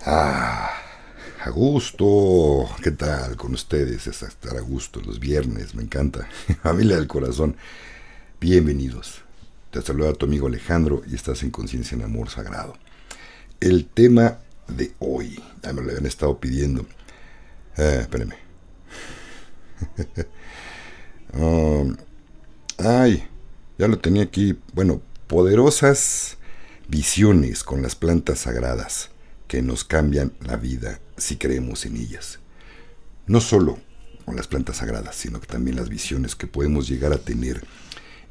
Ah, a gusto. ¿Qué tal con ustedes? Es estar a gusto los viernes, me encanta. Familia del corazón, bienvenidos. Te saluda tu amigo Alejandro y estás en Conciencia en Amor Sagrado. El tema de hoy, ya me lo habían estado pidiendo. Espérenme. Um, ay, ya lo tenía aquí. Bueno, poderosas visiones con las plantas sagradas que nos cambian la vida si creemos en ellas. No solo con las plantas sagradas, sino que también las visiones que podemos llegar a tener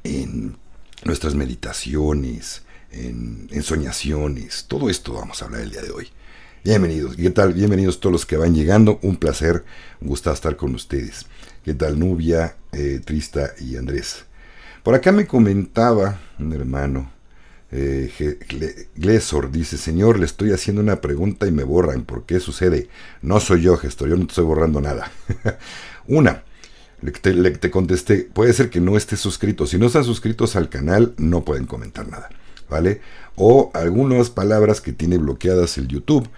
en nuestras meditaciones, en soñaciones. Todo esto vamos a hablar el día de hoy. Bienvenidos, ¿qué tal? Bienvenidos todos los que van llegando. Un placer, un gusto estar con ustedes. ¿Qué tal Nubia, Trista y Andrés? Por acá me comentaba un hermano, Glesor, dice: Señor, le estoy haciendo una pregunta y me borran. ¿Por qué sucede? No soy yo, gestor, yo no te estoy borrando nada. Una, te contesté, puede ser que no estés suscrito. Si no están suscritos al canal, no pueden comentar nada, ¿vale? O algunas palabras que tiene bloqueadas el YouTube,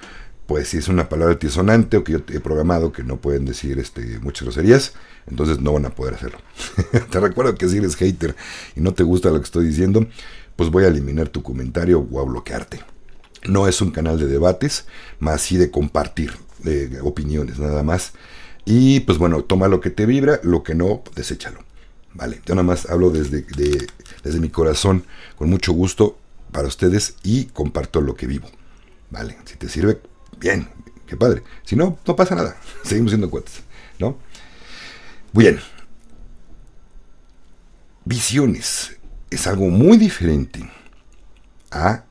pues si es una palabra altisonante o que yo he programado que no pueden decir muchas groserías, entonces no van a poder hacerlo. Te recuerdo que si eres hater y no te gusta lo que estoy diciendo, pues voy a eliminar tu comentario o a bloquearte. No es un canal de debates, más sí de compartir opiniones, nada más. Y pues bueno, toma lo que te vibra, lo que no, deséchalo. Vale, yo nada más hablo desde mi corazón, con mucho gusto para ustedes y comparto lo que vivo. Vale, si te sirve, bien, qué padre. Si no, no pasa nada, seguimos siendo cuates, ¿no? Bien, visiones es algo muy diferente a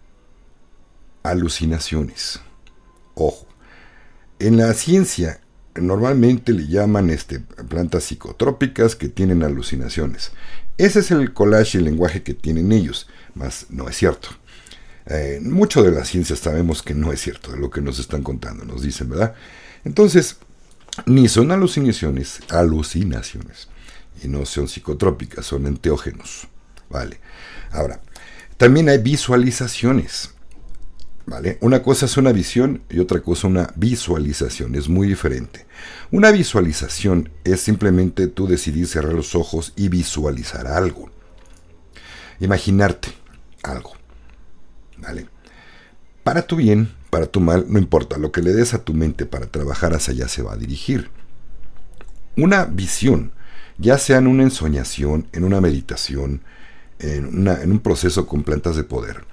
alucinaciones. Ojo, en la ciencia normalmente le llaman plantas psicotrópicas que tienen alucinaciones. Ese es el collage y el lenguaje que tienen ellos, mas no es cierto. Mucho de la ciencia sabemos que no es cierto de lo que nos están contando, nos dicen, ¿verdad? Entonces, ni son alucinaciones, y no son psicotrópicas, son enteógenos, ¿vale? Ahora, también hay visualizaciones, ¿vale? Una cosa es una visión y otra cosa una visualización, es muy diferente. Una visualización es simplemente tú decidir cerrar los ojos y visualizar algo, imaginarte algo, ¿vale? Para tu bien, para tu mal, no importa, lo que le des a tu mente para trabajar hacia allá se va a dirigir. Una visión, ya sea en una ensoñación, en una meditación, en un proceso con plantas de poder,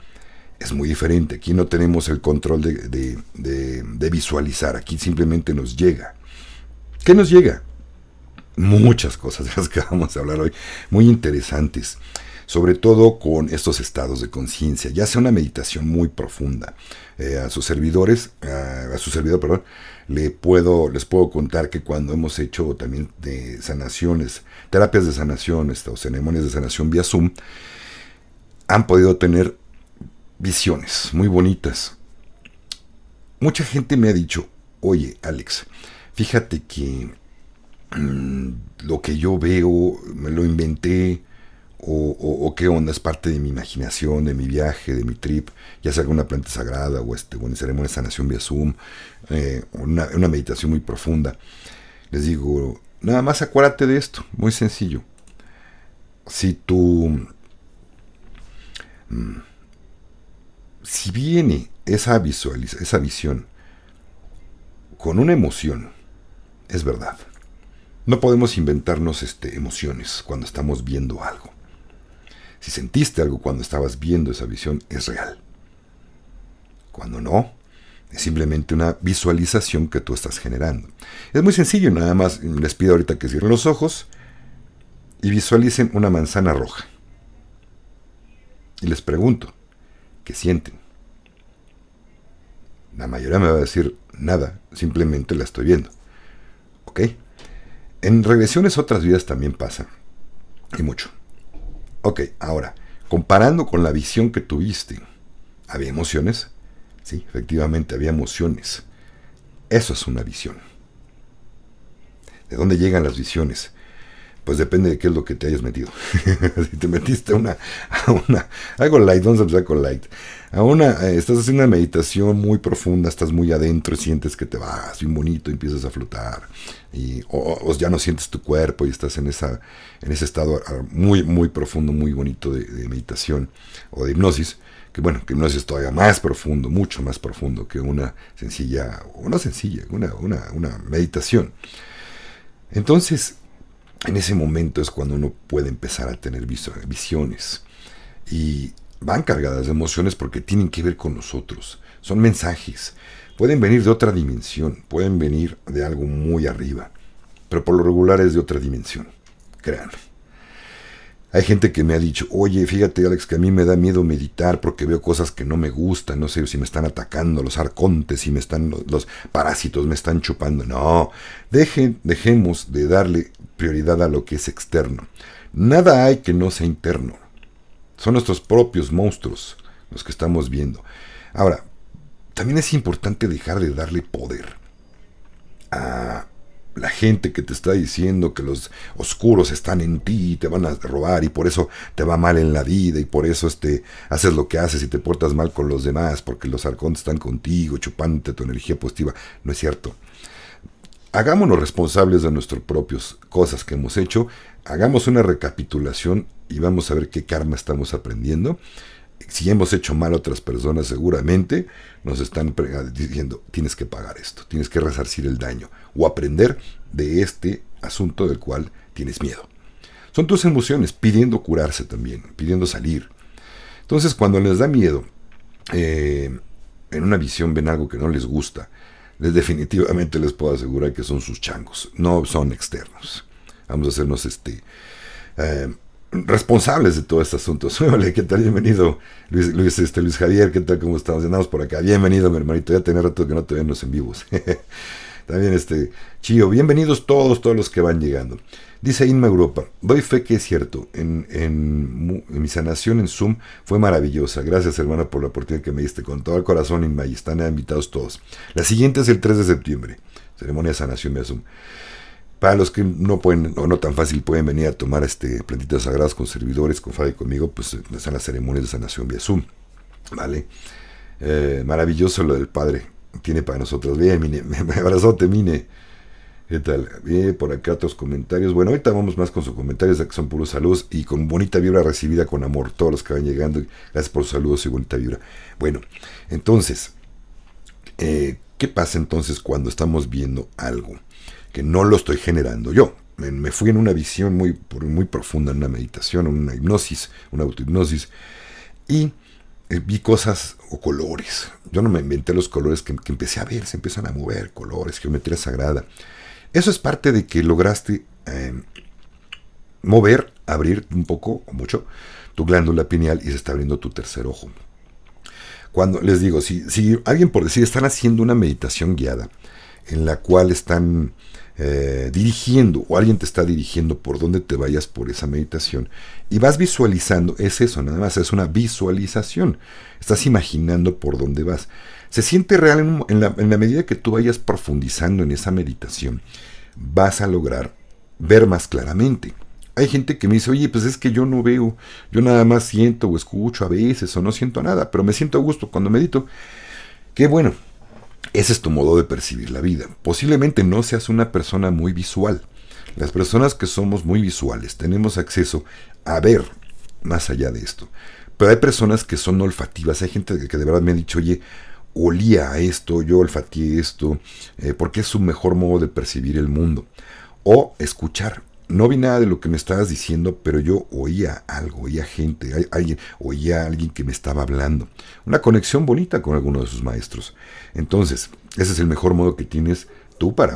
es muy diferente. Aquí no tenemos el control de visualizar, aquí simplemente nos llega. ¿Qué nos llega? Muchas cosas de las que vamos a hablar hoy, muy interesantes, sobre todo con estos estados de conciencia, ya sea una meditación muy profunda. A sus servidores, a su servidor, perdón, les puedo contar que cuando hemos hecho también de sanaciones, terapias de sanación, o ceremonias de sanación vía Zoom, han podido tener visiones muy bonitas. Mucha gente me ha dicho: oye, Alex, fíjate que lo que yo veo me lo inventé, o qué onda, es parte de mi imaginación, de mi viaje, de mi trip, ya sea alguna planta sagrada o una ceremonia de sanación vía Zoom, una meditación muy profunda. Les digo, nada más acuérdate de esto, muy sencillo. Si tú, si viene esa visión con una emoción, es verdad. No podemos inventarnos emociones cuando estamos viendo algo. Si sentiste algo cuando estabas viendo esa visión, es real. Cuando no, es simplemente una visualización que tú estás generando. Es muy sencillo, nada más les pido ahorita que cierren los ojos y visualicen una manzana roja. Y les pregunto, ¿qué sienten? La mayoría me va a decir nada, simplemente la estoy viendo. ¿Ok? En regresiones a otras vidas también pasa, y mucho. Ok, ahora, comparando con la visión que tuviste, ¿había emociones? Sí, efectivamente había emociones. Eso es una visión. ¿De dónde llegan las visiones? Pues depende de qué es lo que te hayas metido. Si te metiste algo light, vamos a empezar con light. Estás haciendo una meditación muy profunda, estás muy adentro, sientes que te vas bien bonito, empiezas a flotar, o ya no sientes tu cuerpo y estás en ese estado muy, muy profundo, muy bonito de meditación o de hipnosis. Que bueno, que hipnosis es todavía más profundo, mucho más profundo que una meditación. Entonces, en ese momento es cuando uno puede empezar a tener visiones. Y van cargadas de emociones porque tienen que ver con nosotros. Son mensajes. Pueden venir de otra dimensión, pueden venir de algo muy arriba. Pero por lo regular es de otra dimensión. Créanme. Hay gente que me ha dicho, oye, fíjate Alex, que a mí me da miedo meditar porque veo cosas que no me gustan, no sé si me están atacando los arcontes, si los parásitos me están chupando. No, dejemos de darle prioridad a lo que es externo. Nada hay que no sea interno. Son nuestros propios monstruos los que estamos viendo. Ahora, también es importante dejar de darle poder a la gente que te está diciendo que los oscuros están en ti y te van a robar y por eso te va mal en la vida y por eso haces lo que haces y te portas mal con los demás porque los arcontes están contigo chupándote tu energía positiva. No es cierto. Hagámonos responsables de nuestras propias cosas que hemos hecho, hagamos una recapitulación y vamos a ver qué karma estamos aprendiendo. Si hemos hecho mal a otras personas, seguramente nos están diciendo, tienes que pagar esto, tienes que resarcir el daño o aprender de este asunto del cual tienes miedo. Son tus emociones pidiendo curarse también, pidiendo salir. Entonces, cuando les da miedo, en una visión ven algo que no les gusta, definitivamente les puedo asegurar que son sus changos, no son externos. Vamos a hacernos responsables de todo este asunto. Hola, ¿qué tal? Bienvenido, Luis Javier, ¿qué tal? ¿Cómo estamos? Andamos por acá. Bienvenido, mi hermanito. Ya tenía rato que no te vemos en vivos. También Chío, bienvenidos todos los que van llegando. Dice Inma Europa, doy fe que es cierto, en mi sanación en Zoom fue maravillosa. Gracias, hermana, por la oportunidad que me diste. Con todo el corazón, Inma, y están invitados todos. La siguiente es el 3 de septiembre, ceremonia de sanación vía Zoom. Para los que no pueden, o no tan fácil, pueden venir a tomar plantitas sagradas con servidores, con Fabi y conmigo, pues están las ceremonias de sanación vía Zoom. ¿Vale? Maravilloso lo del Padre tiene para nosotros. Bien, Mine, me abrazote, Mine. ¿Qué tal? Bien, por acá otros comentarios. Bueno, ahorita vamos más con sus comentarios, que son puros saludos y con bonita vibra recibida con amor. Todos los que van llegando, gracias por sus saludos y bonita vibra. Bueno, entonces, ¿qué pasa entonces cuando estamos viendo algo que no lo estoy generando yo? Me fui en una visión muy profunda, en una meditación, en una hipnosis, una autohipnosis, y vi cosas o colores. Yo no me inventé los colores que empecé a ver, se empiezan a mover, colores, geometría sagrada. Eso es parte de que lograste mover, abrir un poco o mucho tu glándula pineal y se está abriendo tu tercer ojo. Cuando les digo, si alguien por decir están haciendo una meditación guiada en la cual están dirigiendo o alguien te está dirigiendo por donde te vayas por esa meditación y vas visualizando, es eso, nada más es una visualización, estás imaginando por dónde vas. Se siente real en la medida que tú vayas profundizando en esa meditación, vas a lograr ver más claramente. Hay gente que me dice, oye, pues es que yo no veo, yo nada más siento o escucho a veces o no siento nada, pero me siento a gusto cuando medito. Qué bueno, ese es tu modo de percibir la vida. Posiblemente no seas una persona muy visual. Las personas que somos muy visuales tenemos acceso a ver más allá de esto. Pero hay personas que son olfativas, hay gente que de verdad me ha dicho, oye, olía a esto, yo olfateé esto, porque es su mejor modo de percibir el mundo. O escuchar. No vi nada de lo que me estabas diciendo, pero yo oía algo, oía gente, oía a alguien que me estaba hablando. Una conexión bonita con alguno de sus maestros. Entonces, ese es el mejor modo que tienes tú para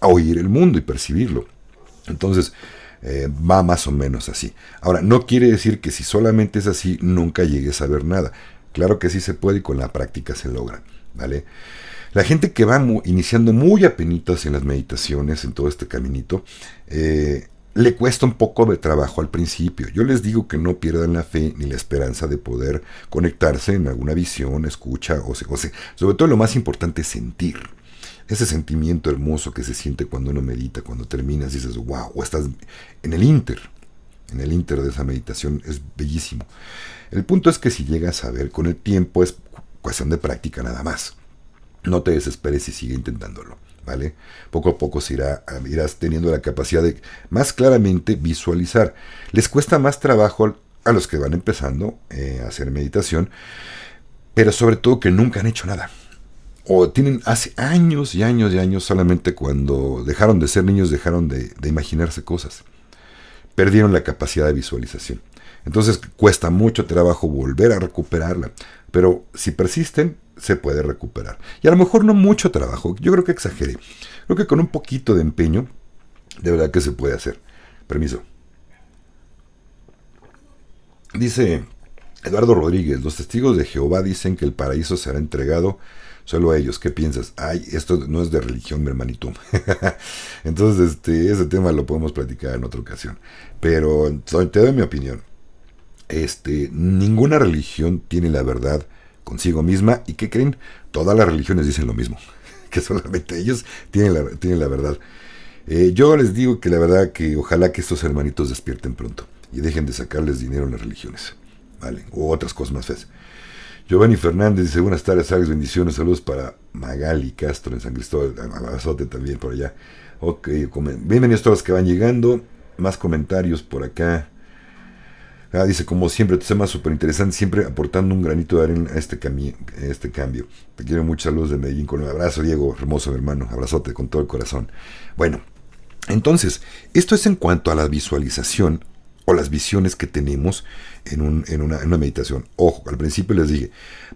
oír el mundo y percibirlo. Entonces, va más o menos así. Ahora, no quiere decir que si solamente es así, nunca llegues a ver nada. Claro que sí se puede y con la práctica se logra, ¿vale? La gente que va iniciando muy apenitas en las meditaciones, en todo este caminito, le cuesta un poco de trabajo al principio. Yo les digo que no pierdan la fe ni la esperanza de poder conectarse en alguna visión, escucha, sobre todo lo más importante es sentir. ese sentimiento hermoso que se siente cuando uno medita, cuando terminas y dices, wow, o estás en el inter de esa meditación, es bellísimo. El punto es que si llegas a ver con el tiempo, es cuestión de práctica nada más. No te desesperes y sigue intentándolo, ¿vale? Poco a poco irás teniendo la capacidad de más claramente visualizar. Les cuesta más trabajo a los que van empezando a hacer meditación, pero sobre todo que nunca han hecho nada. O tienen hace años y años y años, solamente cuando dejaron de ser niños, dejaron de imaginarse cosas. Perdieron la capacidad de visualización. Entonces cuesta mucho trabajo volver a recuperarla. Pero si persisten, se puede recuperar. Y a lo mejor no mucho trabajo. Yo creo que exageré. Creo que con un poquito de empeño, de verdad que se puede hacer. Permiso. Dice Eduardo Rodríguez, los testigos de Jehová dicen que el paraíso será entregado solo a ellos. ¿Qué piensas? Ay, esto no es de religión, mi hermanito. Entonces, ese tema lo podemos platicar en otra ocasión. Pero te doy mi opinión. Ninguna religión tiene la verdad consigo misma. ¿Y qué creen? Todas las religiones dicen lo mismo. Que solamente ellos tienen la verdad. Yo les digo que la verdad que ojalá que estos hermanitos despierten pronto y dejen de sacarles dinero en las religiones, ¿vale? O otras cosas más feas. Giovanni Fernández dice, buenas tardes, Alex, bendiciones, saludos para Magali Castro en San Cristóbal, abrazote también por allá. Ok, bienvenidos todos los que van llegando, más comentarios por acá. Dice, como siempre, tu tema súper interesante, siempre aportando un granito de arena a este cambio. Te quiero muchos saludos de Medellín, con un abrazo, Diego, hermoso mi hermano, abrazote con todo el corazón. Bueno, entonces, esto es en cuanto a la visualización o las visiones que tenemos en una meditación. Ojo, al principio les dije,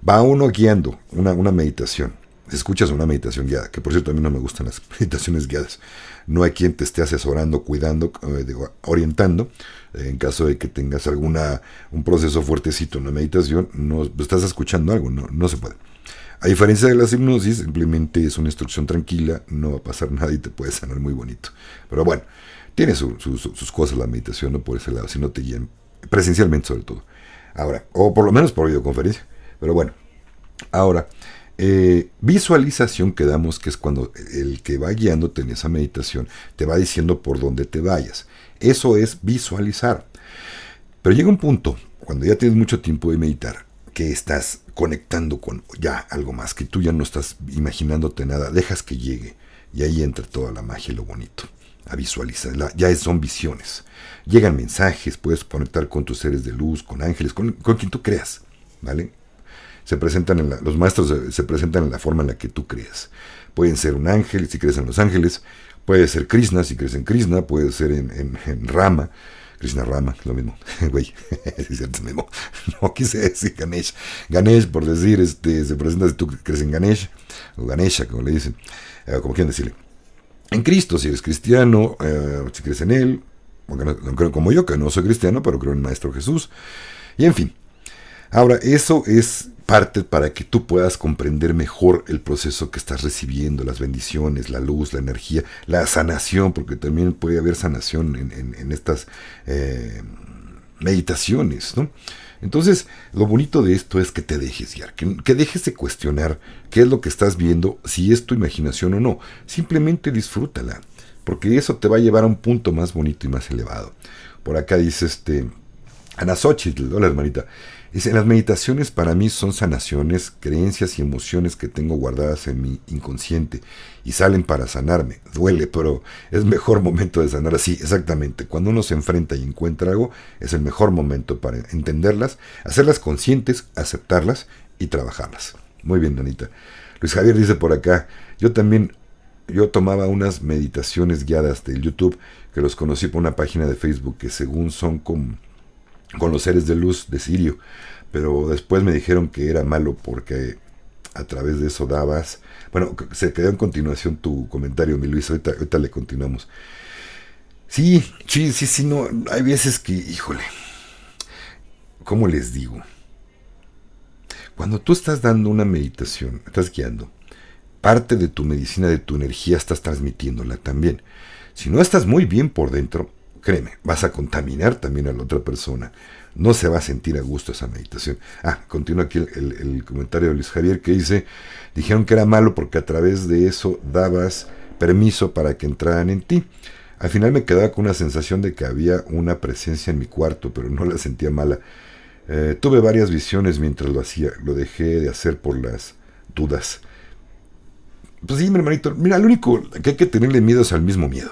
va uno guiando una meditación. Escuchas una meditación guiada, que por cierto a mí no me gustan las meditaciones guiadas. No hay quien te esté asesorando, cuidando, orientando. En caso de que tengas un proceso fuertecito en una meditación, no estás escuchando algo, no se puede. A diferencia de la hipnosis, simplemente es una instrucción tranquila, no va a pasar nada y te puede sanar muy bonito. Pero bueno, tiene sus cosas la meditación, no por ese lado, si no te guían presencialmente sobre todo. Ahora, o por lo menos por videoconferencia. Pero bueno, ahora, visualización quedamos que es cuando el que va guiándote en esa meditación te va diciendo por dónde te vayas. Eso es visualizar. Pero llega un punto, cuando ya tienes mucho tiempo de meditar, que estás conectando con ya algo más, que tú ya no estás imaginándote nada, dejas que llegue y ahí entra toda la magia y lo bonito. A visualizar, ya son visiones. Llegan mensajes, puedes conectar con tus seres de luz, con ángeles, con quien tú creas, ¿vale? Los maestros se presentan en la forma en la que tú creas. Pueden ser un ángel, si crees en los ángeles, puede ser Krishna, si crees en Krishna, puede ser en Rama, Krishna Rama, lo mismo, güey, es cierto, es mismo. No quise decir Ganesh. Ganesh, por decir, se presenta si tú crees en Ganesh, o Ganesha, como le dicen, como quieren decirle. En Cristo, si eres cristiano, si crees en Él, no creo como yo, que no soy cristiano, pero creo en Maestro Jesús. Y en fin. Ahora, eso es parte para que tú puedas comprender mejor el proceso que estás recibiendo, las bendiciones, la luz, la energía, la sanación, porque también puede haber sanación en estas meditaciones, ¿no? Entonces, lo bonito de esto es que te dejes guiar, que dejes de cuestionar qué es lo que estás viendo, si es tu imaginación o no. Simplemente disfrútala, porque eso te va a llevar a un punto más bonito y más elevado. Por acá dice Ana Xochitl, hola hermanita. Dice, las meditaciones para mí son sanaciones, creencias y emociones que tengo guardadas en mi inconsciente y salen para sanarme. Duele, pero es mejor momento de sanar. Sí, exactamente. Cuando uno se enfrenta y encuentra algo, es el mejor momento para entenderlas, hacerlas conscientes, aceptarlas y trabajarlas. Muy bien, Anita. Luis Javier dice por acá, yo tomaba unas meditaciones guiadas del YouTube que los conocí por una página de Facebook que según son con los seres de luz de Sirio, pero después me dijeron que era malo porque a través de eso dabas. Bueno, se quedó en continuación tu comentario, mi Luis, ahorita le continuamos. Sí, no, hay veces que, híjole, ¿cómo les digo? Cuando tú estás dando una meditación, estás guiando, parte de tu medicina, de tu energía, estás transmitiéndola también. Si no estás muy bien por dentro, créeme, vas a contaminar también a la otra persona. No se va a sentir a gusto esa meditación. Continúa aquí el comentario de Luis Javier que dice, dijeron que era malo porque a través de eso dabas permiso para que entraran en ti. Al final me quedaba con una sensación de que había una presencia en mi cuarto, pero no la sentía mala. Tuve varias visiones mientras lo hacía. Lo dejé de hacer por las dudas. Pues sí, mi hermanito. Mira, lo único que hay que tenerle miedo es al mismo miedo.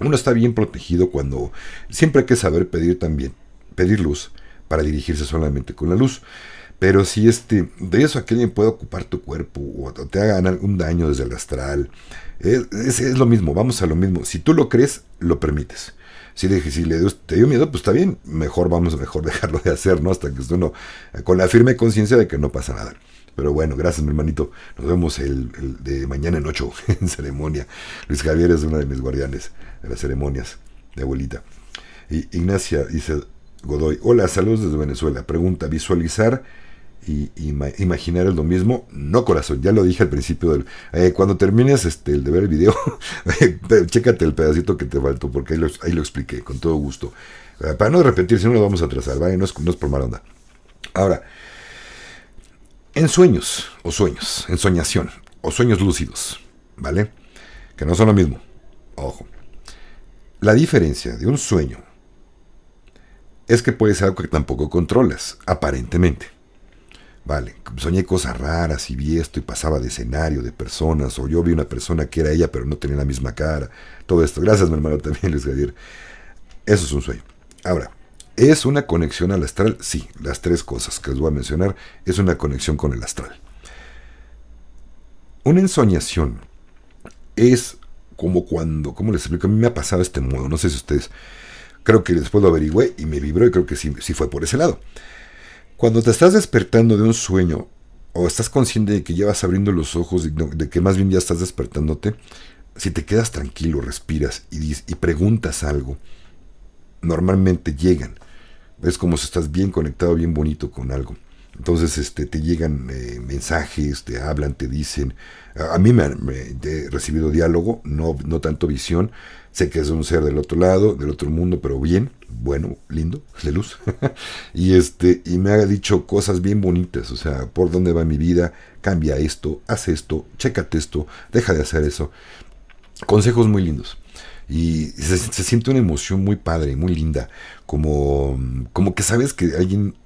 Uno está bien protegido cuando siempre hay que saber pedir también, pedir luz para dirigirse solamente con la luz. Pero si de eso a que alguien pueda ocupar tu cuerpo o te hagan algún daño desde el astral, es lo mismo, vamos a lo mismo. Si tú lo crees, lo permites. Si te dio miedo, pues está bien, mejor dejarlo de hacer, ¿no? Hasta que esté uno con la firme conciencia de que no pasa nada. Pero bueno, gracias mi hermanito. Nos vemos el de mañana en 8 en ceremonia. Luis Javier es uno de mis guardianes de las ceremonias de abuelita. Y Ignacia dice, Godoy, hola, saludos desde Venezuela. Pregunta, ¿visualizar y imaginar es lo mismo? No, corazón, ya lo dije al principio cuando termines el de ver el video, chécate el pedacito que te faltó, porque ahí lo expliqué, con todo gusto. Para no repetir, si no nos vamos a atrasar, ¿vale? No es por mala onda. Ahora, en sueños, ensoñación, o sueños lúcidos, ¿vale? Que no son lo mismo. Ojo. La diferencia de un sueño es que puede ser algo que tampoco controlas, aparentemente. Vale, soñé cosas raras y vi esto y pasaba de escenario, de personas, o yo vi una persona que era ella pero no tenía la misma cara, todo esto. Gracias, mi hermano, también, Luis Javier. Eso es un sueño. Ahora, ¿es una conexión al astral? Sí, las tres cosas que les voy a mencionar es una conexión con el astral. Una ensoñación es como cuando, ¿cómo les explico? A mí me ha pasado este modo, no sé si ustedes, creo que después lo averigüé y me vibró y creo que sí fue por ese lado. Cuando te estás despertando de un sueño o estás consciente de que ya vas abriendo los ojos, de que más bien ya estás despertándote, si te quedas tranquilo, respiras y preguntas algo, normalmente llegan. Es como si estás bien conectado, bien bonito con algo. Entonces te llegan mensajes, te hablan, te dicen. A mí me he recibido diálogo, no tanto visión. Sé que es un ser del otro lado, del otro mundo, pero bien, bueno, lindo, de luz. y me ha dicho cosas bien bonitas, o sea, por dónde va mi vida, cambia esto, haz esto, chécate esto, deja de hacer eso. Consejos muy lindos. Y se siente una emoción muy padre, muy linda, como que sabes que alguien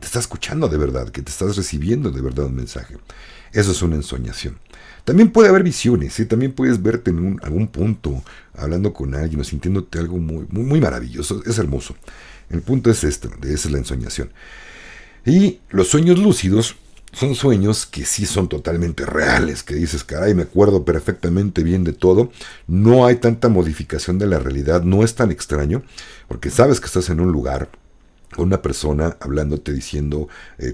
te está escuchando de verdad, que te estás recibiendo de verdad un mensaje. Eso es una ensoñación. También puede haber visiones, ¿sí? También puedes verte en algún punto hablando con alguien o sintiéndote algo muy, muy, muy maravilloso. Es hermoso. El punto es esa es la ensoñación. Y los sueños lúcidos son sueños que sí son totalmente reales, que dices, caray, me acuerdo perfectamente bien de todo. No hay tanta modificación de la realidad, no es tan extraño, porque sabes que estás en un lugar con una persona hablándote, diciendo,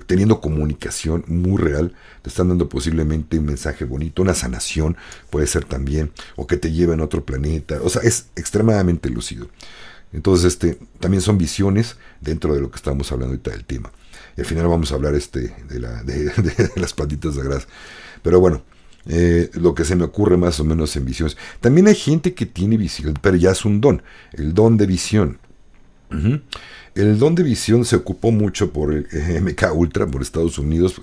teniendo comunicación muy real, te están dando posiblemente un mensaje bonito, una sanación puede ser también, o que te lleven a otro planeta, o sea, es extremadamente lúcido. Entonces, también son visiones dentro de lo que estamos hablando ahorita del tema. Y al final vamos a hablar de las plantitas sagradas. Pero bueno, lo que se me ocurre más o menos en visiones. También hay gente que tiene visión, pero ya es un don, el don de visión. Uh-huh. El don de visión se ocupó mucho por el MK Ultra, por Estados Unidos.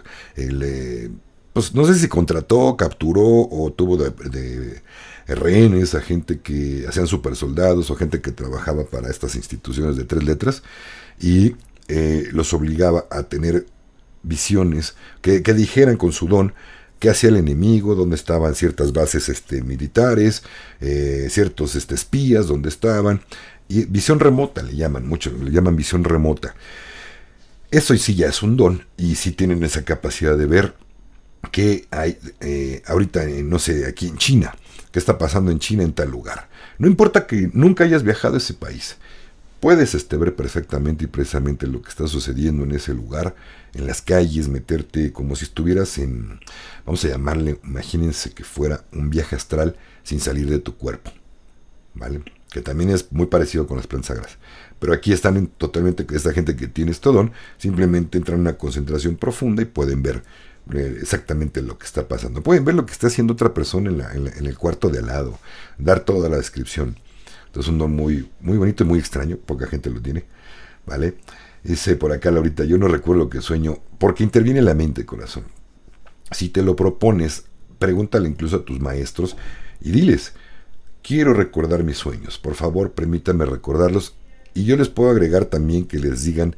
Pues no sé si contrató, capturó o tuvo de rehenes a gente que hacían super soldados o gente que trabajaba para estas instituciones de 3 letras y los obligaba a tener visiones que dijeran con su don qué hacía el enemigo, dónde estaban ciertas bases militares, ciertos espías, dónde estaban. Y visión remota le llaman visión remota. Eso sí ya es un don y sí tienen esa capacidad de ver qué hay ahorita, no sé, aquí en China, qué está pasando en China en tal lugar. No importa que nunca hayas viajado a ese país, puedes ver perfectamente y precisamente lo que está sucediendo en ese lugar, en las calles, meterte como si estuvieras vamos a llamarle, imagínense que fuera un viaje astral sin salir de tu cuerpo, ¿vale? Que también es muy parecido con las plantas sagradas. Pero aquí están totalmente, esta gente que tiene este don, simplemente entran en una concentración profunda y pueden ver exactamente lo que está pasando. Pueden ver lo que está haciendo otra persona en el cuarto de al lado, dar toda la descripción. Entonces un don muy, muy bonito y muy extraño, poca gente lo tiene, ¿vale? Dice por acá Laurita, yo no recuerdo lo que sueño, porque interviene la mente, corazón. Si te lo propones, pregúntale incluso a tus maestros y diles, quiero recordar mis sueños, por favor permítame recordarlos. Y yo les puedo agregar también que les digan,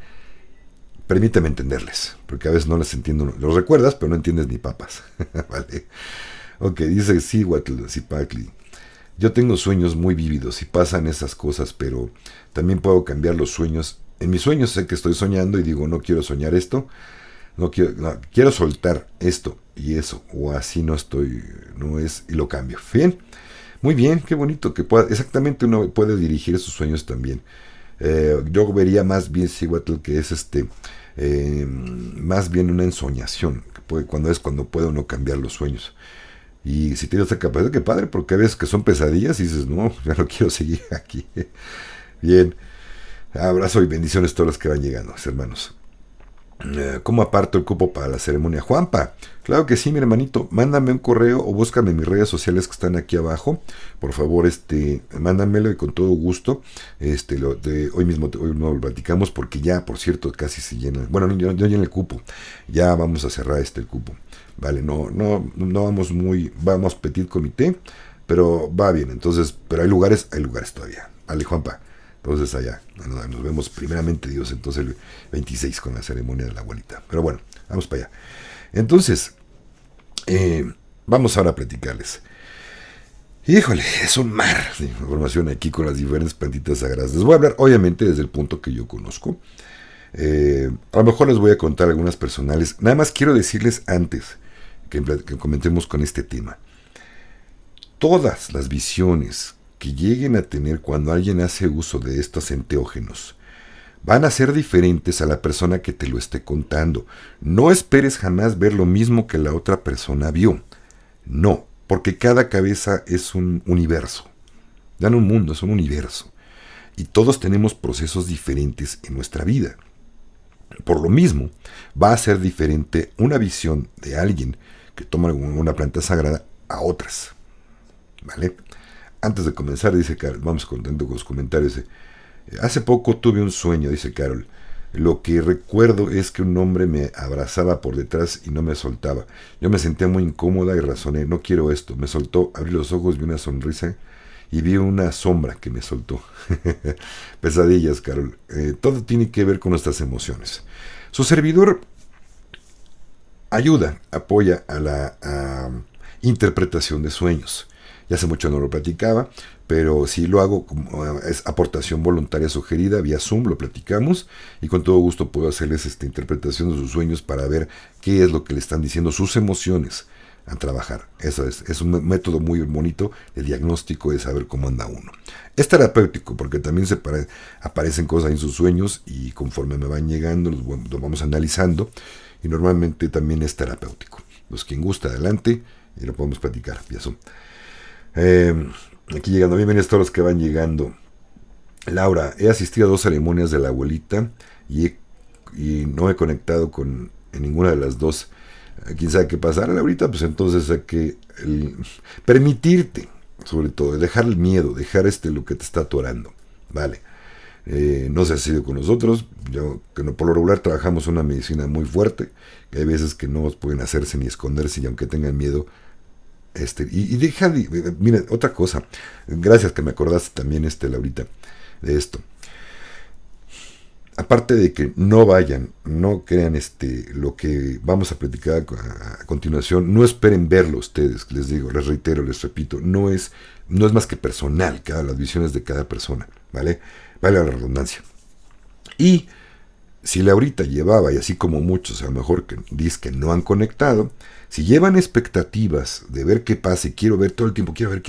permítame entenderles, porque a veces no les entiendo, los recuerdas pero no entiendes ni papas. Vale. Ok, dice Zipatli, yo tengo sueños muy vívidos y pasan esas cosas, pero también puedo cambiar los sueños. En mis sueños sé que estoy soñando y digo, no quiero soñar esto, quiero soltar esto y eso, o así no estoy, no es, y lo cambio. Bien, muy bien, qué bonito que pueda, exactamente uno puede dirigir sus sueños también. Yo vería más bien Cihuatl que es más bien una ensoñación, que cuando puede uno cambiar los sueños. Y si tienes esta capacidad, qué padre, porque a veces que son pesadillas y dices, no, ya no quiero seguir aquí. Bien, abrazo y bendiciones a todos los que van llegando, hermanos. ¿Cómo aparto el cupo para la ceremonia? Juanpa, claro que sí, mi hermanito, mándame un correo o búscame en mis redes sociales que están aquí abajo, por favor, mándamelo y con todo gusto, hoy mismo hoy no lo platicamos porque ya, por cierto, casi se llena, bueno, yo llené el cupo, ya vamos a cerrar el cupo, vale, no vamos petit comité, pero va bien, entonces, pero hay lugares todavía, vale, Juanpa. Entonces allá, nos vemos primeramente Dios, entonces el 26 con la ceremonia de la abuelita. Pero bueno, vamos para allá. Entonces, vamos ahora a platicarles. Híjole, es un mar de información aquí con las diferentes plantitas sagradas. Les voy a hablar obviamente desde el punto que yo conozco. A lo mejor les voy a contar algunas personales. Nada más quiero decirles antes que comentemos con este tema. Todas las visiones que lleguen a tener cuando alguien hace uso de estos enteógenos van a ser diferentes a la persona que te lo esté contando. No esperes jamás ver lo mismo que la otra persona vio. No, porque cada cabeza es un universo. Dan un mundo, es un universo. Y todos tenemos procesos diferentes en nuestra vida. Por lo mismo, va a ser diferente una visión de alguien que toma una planta sagrada a otras. ¿Vale? Antes de comenzar, dice Carol, vamos contando con los comentarios. Hace poco tuve un sueño, dice Carol. Lo que recuerdo es que un hombre me abrazaba por detrás y no me soltaba. Yo me sentía muy incómoda y razoné, no quiero esto. Me soltó, abrí los ojos, vi una sonrisa y vi una sombra que me soltó. Pesadillas, Carol. Todo tiene que ver con nuestras emociones. Su servidor apoya a la interpretación de sueños. Ya hace mucho no lo platicaba, pero sí lo hago como es aportación voluntaria sugerida vía Zoom, lo platicamos y con todo gusto puedo hacerles esta interpretación de sus sueños para ver qué es lo que le están diciendo sus emociones a trabajar. Eso es un método muy bonito de diagnóstico de saber cómo anda uno. Es terapéutico porque también aparecen cosas en sus sueños y conforme me van llegando los vamos analizando y normalmente también es terapéutico. Pues quien gusta, adelante y lo podemos platicar vía Zoom. Aquí llegando, bienvenidos a todos los que van llegando. Laura, he asistido a 2 ceremonias de la abuelita y no he conectado en ninguna de las 2. ¿Quién sabe qué pasará, Laurita? Pues entonces hay que permitirte, sobre todo, dejar el miedo, dejar lo que te está atorando, ¿vale? No se ha sido con nosotros, por lo regular trabajamos una medicina muy fuerte, que hay veces que no pueden hacerse ni esconderse y aunque tengan miedo, y deja, mira, otra cosa, gracias que me acordaste también, Laurita, de esto. Aparte de que no crean lo que vamos a platicar a continuación, no esperen verlo ustedes, les digo, les reitero, les repito, no es más que personal, las visiones de cada persona, ¿vale? Vale la redundancia. Y si Laurita llevaba, y así como muchos a lo mejor que dicen que no han conectado, si llevan expectativas de ver qué pasa y quiero ver todo el tiempo, quiero ver,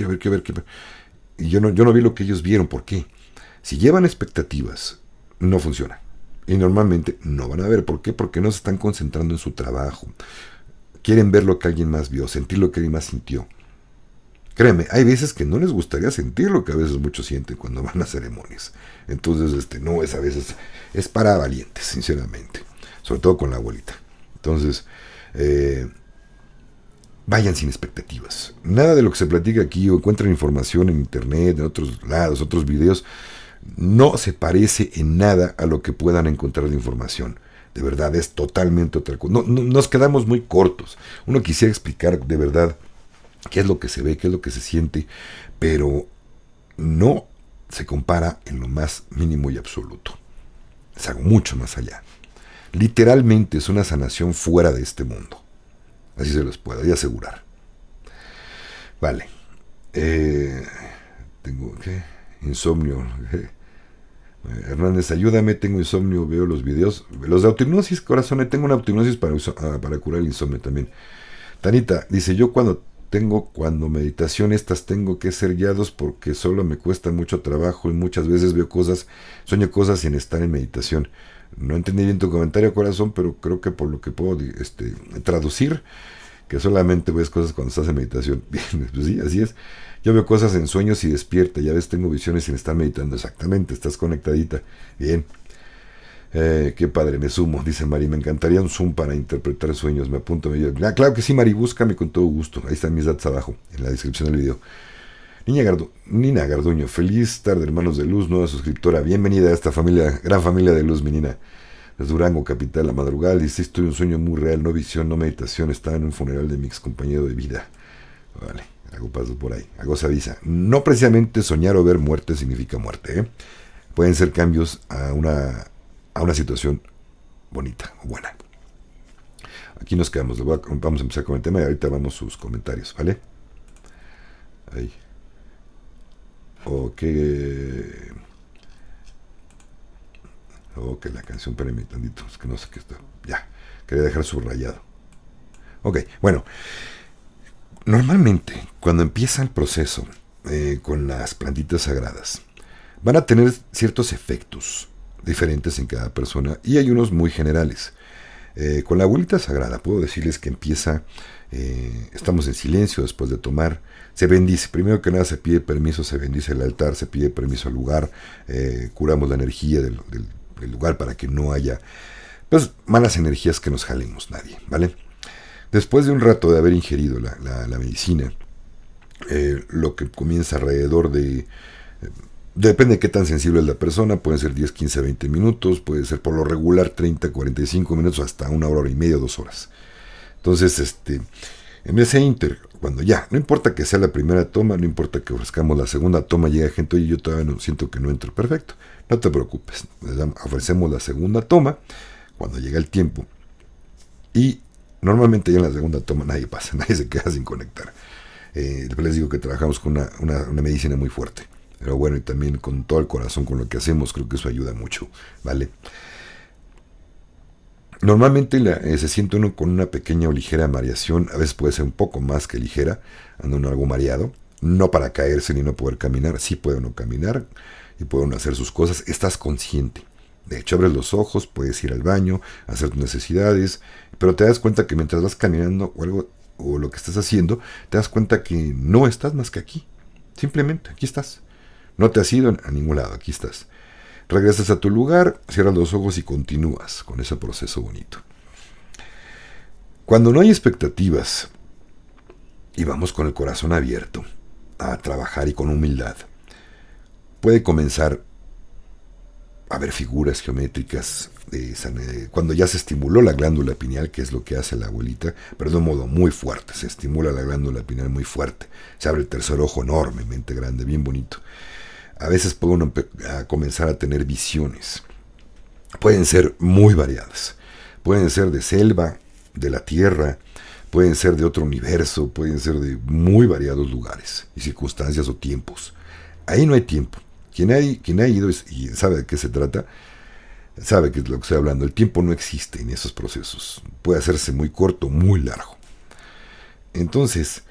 y yo no vi lo que ellos vieron, ¿por qué? Si llevan expectativas, no funciona. Y normalmente no van a ver, ¿por qué? Porque no se están concentrando en su trabajo. Quieren ver lo que alguien más vio, sentir lo que alguien más sintió. Créeme, hay veces que no les gustaría sentir lo que a veces muchos sienten cuando van a ceremonias. Entonces, no es a veces, es para valientes, sinceramente. Sobre todo con la abuelita. Entonces, vayan sin expectativas. Nada de lo que se platica aquí o encuentran información en internet, en otros lados, otros videos, no se parece en nada a lo que puedan encontrar de información. De verdad, es totalmente otra cosa. Nos quedamos muy cortos. Uno quisiera explicar de verdad qué es lo que se ve, qué es lo que se siente, pero no se compara en lo más mínimo y absoluto. Es algo mucho más allá. Literalmente es una sanación fuera de este mundo. Así se los puedo asegurar. Vale. Tengo, ¿qué? Insomnio. Hernández, ayúdame, tengo insomnio, veo los videos. Los de autohipnosis, corazón, tengo una autohipnosis para curar el insomnio también. Tanita, dice, yo cuando meditación estas tengo que ser guiados porque solo me cuesta mucho trabajo y muchas veces veo cosas, sueño cosas sin estar en meditación. No entendí bien tu comentario, corazón, pero creo que por lo que puedo traducir, que solamente ves cosas cuando estás en meditación. Bien, pues sí, así es. Yo veo cosas en sueños y despierta, ya ves, tengo visiones sin estar meditando. Exactamente, estás conectadita. Bien. Qué padre, me sumo, dice Mari. Me encantaría un Zoom para interpretar sueños. Me apunto. Claro que sí, Mari, búscame con todo gusto. Ahí están mis datos abajo, en la descripción del video. Nina Garduño, feliz tarde, hermanos de luz, nueva suscriptora. Bienvenida a esta familia, gran familia de luz, mi Nina. Desde Durango, capital, la madrugada. Dice, estoy un sueño muy real, no visión, no meditación. Estaba en un funeral de mi ex compañero de vida. Vale, algo pasó por ahí, algo se avisa. No precisamente soñar o ver muerte significa muerte, ¿eh? Pueden ser cambios a una situación bonita o buena. Aquí nos quedamos. Vamos a empezar con el tema y ahorita vamos sus comentarios, ¿vale? Ahí. Ok, la canción, espérenme tantito, es que no sé qué está. Ya, quería dejar subrayado. Ok, bueno. Normalmente, cuando empieza el proceso con las plantitas sagradas, van a tener ciertos efectos diferentes en cada persona y hay unos muy generales. Con la abuelita sagrada puedo decirles que empieza, estamos en silencio después de tomar, se bendice, primero que nada se pide permiso, se bendice el altar, se pide permiso al lugar, curamos la energía del lugar para que no haya pues malas energías que nos jalemos nadie, ¿vale? Después de un rato de haber ingerido la medicina, lo que comienza alrededor de depende de qué tan sensible es la persona, pueden ser 10, 15, 20 minutos, puede ser por lo regular 30, 45 minutos, hasta una hora y media, 2 horas. Entonces, en ese inter, cuando ya, no importa que sea la primera toma, no importa que ofrezcamos la segunda toma, llega gente, oye, yo todavía no siento que no entro, perfecto, no te preocupes, ofrecemos la segunda toma, cuando llega el tiempo, y normalmente ya en la segunda toma nadie pasa, nadie se queda sin conectar. Después les digo que trabajamos con una medicina muy fuerte. Pero bueno, y también con todo el corazón con lo que hacemos, creo que eso ayuda mucho, ¿vale? Normalmente se siente uno con una pequeña o ligera mareación, a veces puede ser un poco más que ligera, anda uno algo mareado, no para caerse ni no poder caminar, sí puede uno caminar y puede uno hacer sus cosas, estás consciente. De hecho, abres los ojos, puedes ir al baño, hacer tus necesidades, pero te das cuenta que mientras vas caminando o algo, o lo que estás haciendo, te das cuenta que no estás más que aquí, simplemente aquí estás. No te has ido a ningún lado, aquí estás. Regresas a tu lugar, cierras los ojos y continúas con ese proceso bonito. Cuando no hay expectativas y vamos con el corazón abierto a trabajar y con humildad, puede comenzar a ver figuras geométricas cuando ya se estimuló la glándula pineal, que es lo que hace la abuelita, pero de un modo muy fuerte, se estimula la glándula pineal muy fuerte, se abre el tercer ojo enormemente grande, bien bonito. A veces puede uno comenzar a tener visiones. Pueden ser muy variadas. Pueden ser de selva, de la tierra, pueden ser de otro universo, pueden ser de muy variados lugares y circunstancias o tiempos. Ahí no hay tiempo. Quien ha ido y sabe de qué se trata, sabe que es lo que estoy hablando. El tiempo no existe en esos procesos. Puede hacerse muy corto, muy largo. Entonces,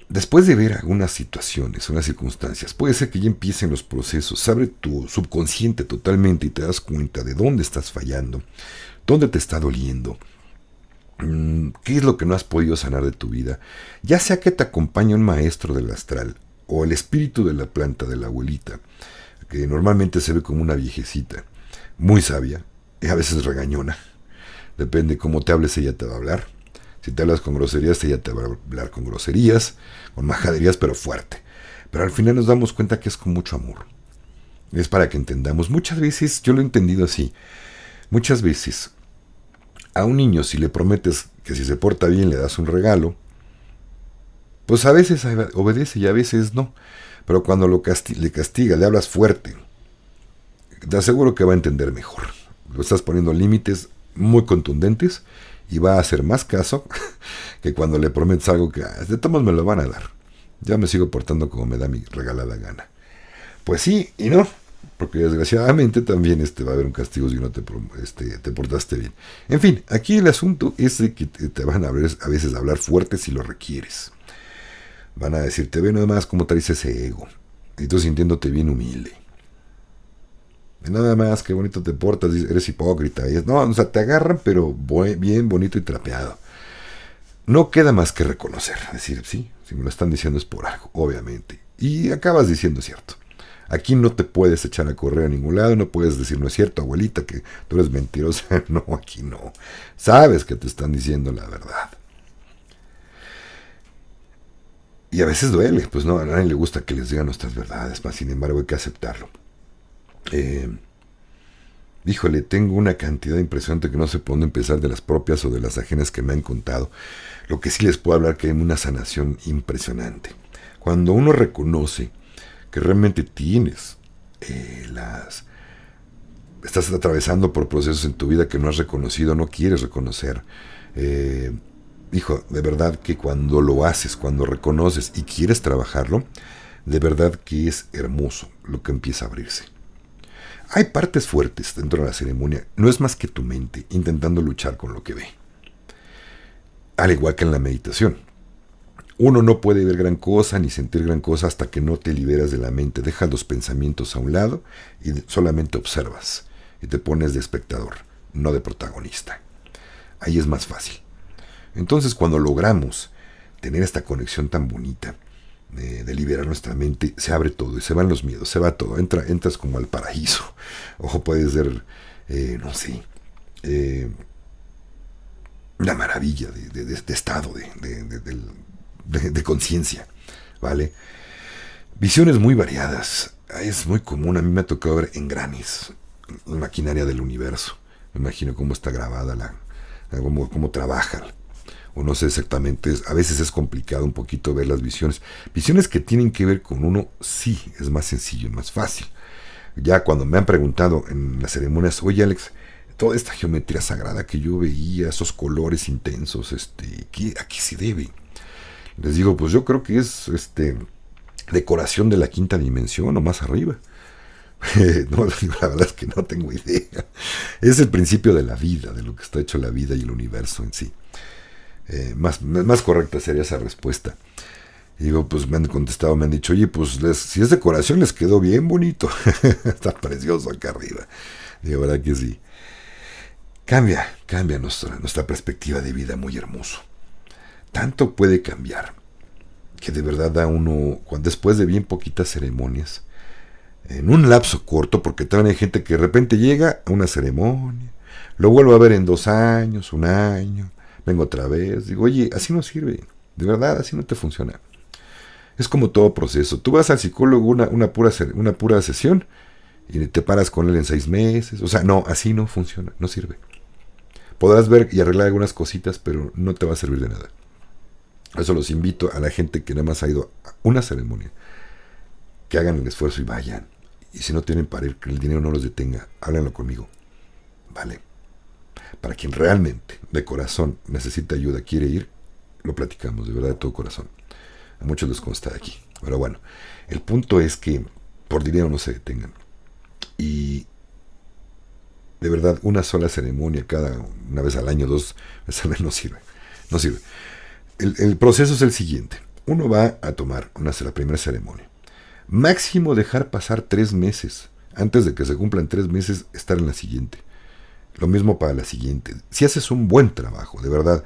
después de ver algunas situaciones, unas circunstancias, puede ser que ya empiecen los procesos, se abre tu subconsciente totalmente y te das cuenta de dónde estás fallando, dónde te está doliendo, qué es lo que no has podido sanar de tu vida, ya sea que te acompañe un maestro del astral o el espíritu de la planta de la abuelita, que normalmente se ve como una viejecita, muy sabia, y a veces regañona, depende cómo te hables ella te va a hablar. Si te hablas con groserías, ella te va a hablar con groserías, con majaderías, pero fuerte. Pero al final nos damos cuenta que es con mucho amor. Es para que entendamos. Muchas veces, yo lo he entendido así, muchas veces a un niño si le prometes que si se porta bien le das un regalo, pues a veces obedece y a veces no. Pero cuando le castiga, le hablas fuerte, te aseguro que va a entender mejor. Lo estás poniendo límites muy contundentes y va a hacer más caso que cuando le prometes algo que de todos me lo van a dar. Ya me sigo portando como me da mi regalada gana. Pues sí y no, porque desgraciadamente también va a haber un castigo si no te portaste bien. En fin, aquí el asunto es de que te van a veces a hablar fuerte si lo requieres. Van a decirte, ve nada más cómo traes ese ego. Y tú sintiéndote bien humilde. Nada más, qué bonito te portas, eres hipócrita. No, o sea, te agarran, pero bien bonito y trapeado. No queda más que reconocer. Decir, sí, si me lo están diciendo es por algo, obviamente. Y acabas diciendo cierto. Aquí no te puedes echar a correr a ningún lado, no puedes decir, no es cierto, abuelita, que tú eres mentirosa. No, aquí no. Sabes que te están diciendo la verdad. Y a veces duele, pues no, a nadie le gusta que les digan nuestras verdades, más sin embargo hay que aceptarlo. Híjole, tengo una cantidad impresionante que no sé por dónde empezar de las propias o de las ajenas que me han contado. Lo que sí les puedo hablar que hay una sanación impresionante. Cuando uno reconoce que realmente tienes estás atravesando por procesos en tu vida que no has reconocido, no quieres reconocer. Hijo, de verdad que cuando lo haces, cuando reconoces y quieres trabajarlo, de verdad que es hermoso lo que empieza a abrirse. Hay partes fuertes dentro de la ceremonia, no es más que tu mente intentando luchar con lo que ve. Al igual que en la meditación. Uno no puede ver gran cosa ni sentir gran cosa hasta que no te liberas de la mente, dejas los pensamientos a un lado y solamente observas y te pones de espectador, no de protagonista. Ahí es más fácil. Entonces cuando logramos tener esta conexión tan bonita de liberar nuestra mente, se abre todo y se van los miedos, se va todo, entras como al paraíso, o puede ser, no sé, una maravilla de estado, de conciencia, ¿vale? Visiones muy variadas, es muy común, a mí me ha tocado ver engranes, la maquinaria del universo, me imagino cómo está grabada, cómo trabaja. O no sé exactamente, a veces es complicado un poquito ver las visiones. Visiones que tienen que ver con uno, sí, es más sencillo, más fácil. Ya cuando me han preguntado en las ceremonias, oye Alex, toda esta geometría sagrada que yo veía, esos colores intensos, ¿a qué se debe? Les digo, pues yo creo que es decoración de la quinta dimensión o más arriba. No, la verdad es que no tengo idea. Es el principio de la vida, de lo que está hecho la vida y el universo en sí. Más correcta sería esa respuesta. Y digo, pues me han contestado, me han dicho, oye, pues si es decoración les quedó bien bonito. Está precioso acá arriba. Digo, verdad que sí. Cambia nuestra perspectiva de vida, muy hermoso. Tanto puede cambiar que de verdad da uno, después de bien poquitas ceremonias, en un lapso corto, porque también hay gente que de repente llega a una ceremonia, lo vuelvo a ver en 2 años, 1 año, vengo otra vez, digo, oye, así no sirve, de verdad, así no te funciona. Es como todo proceso. Tú vas al psicólogo una pura sesión y te paras con él en 6 meses. O sea, no, así no funciona, no sirve. Podrás ver y arreglar algunas cositas, pero no te va a servir de nada. Eso los invito a la gente que nada más ha ido a una ceremonia, que hagan el esfuerzo y vayan. Y si no tienen para ir, que el dinero no los detenga, háblenlo conmigo. Vale. Para quien realmente, de corazón, necesita ayuda, quiere ir, lo platicamos, de verdad, de todo corazón. A muchos les consta de aquí. Pero bueno, el punto es que por dinero no se detengan. Y de verdad, una sola ceremonia una vez al año, 2 veces al año no sirve. No sirve. El proceso es el siguiente. Uno va a tomar la primera ceremonia. Máximo dejar pasar 3 meses. Antes de que se cumplan 3 meses, estar en la siguiente. Lo mismo para la siguiente. Si haces un buen trabajo, de verdad,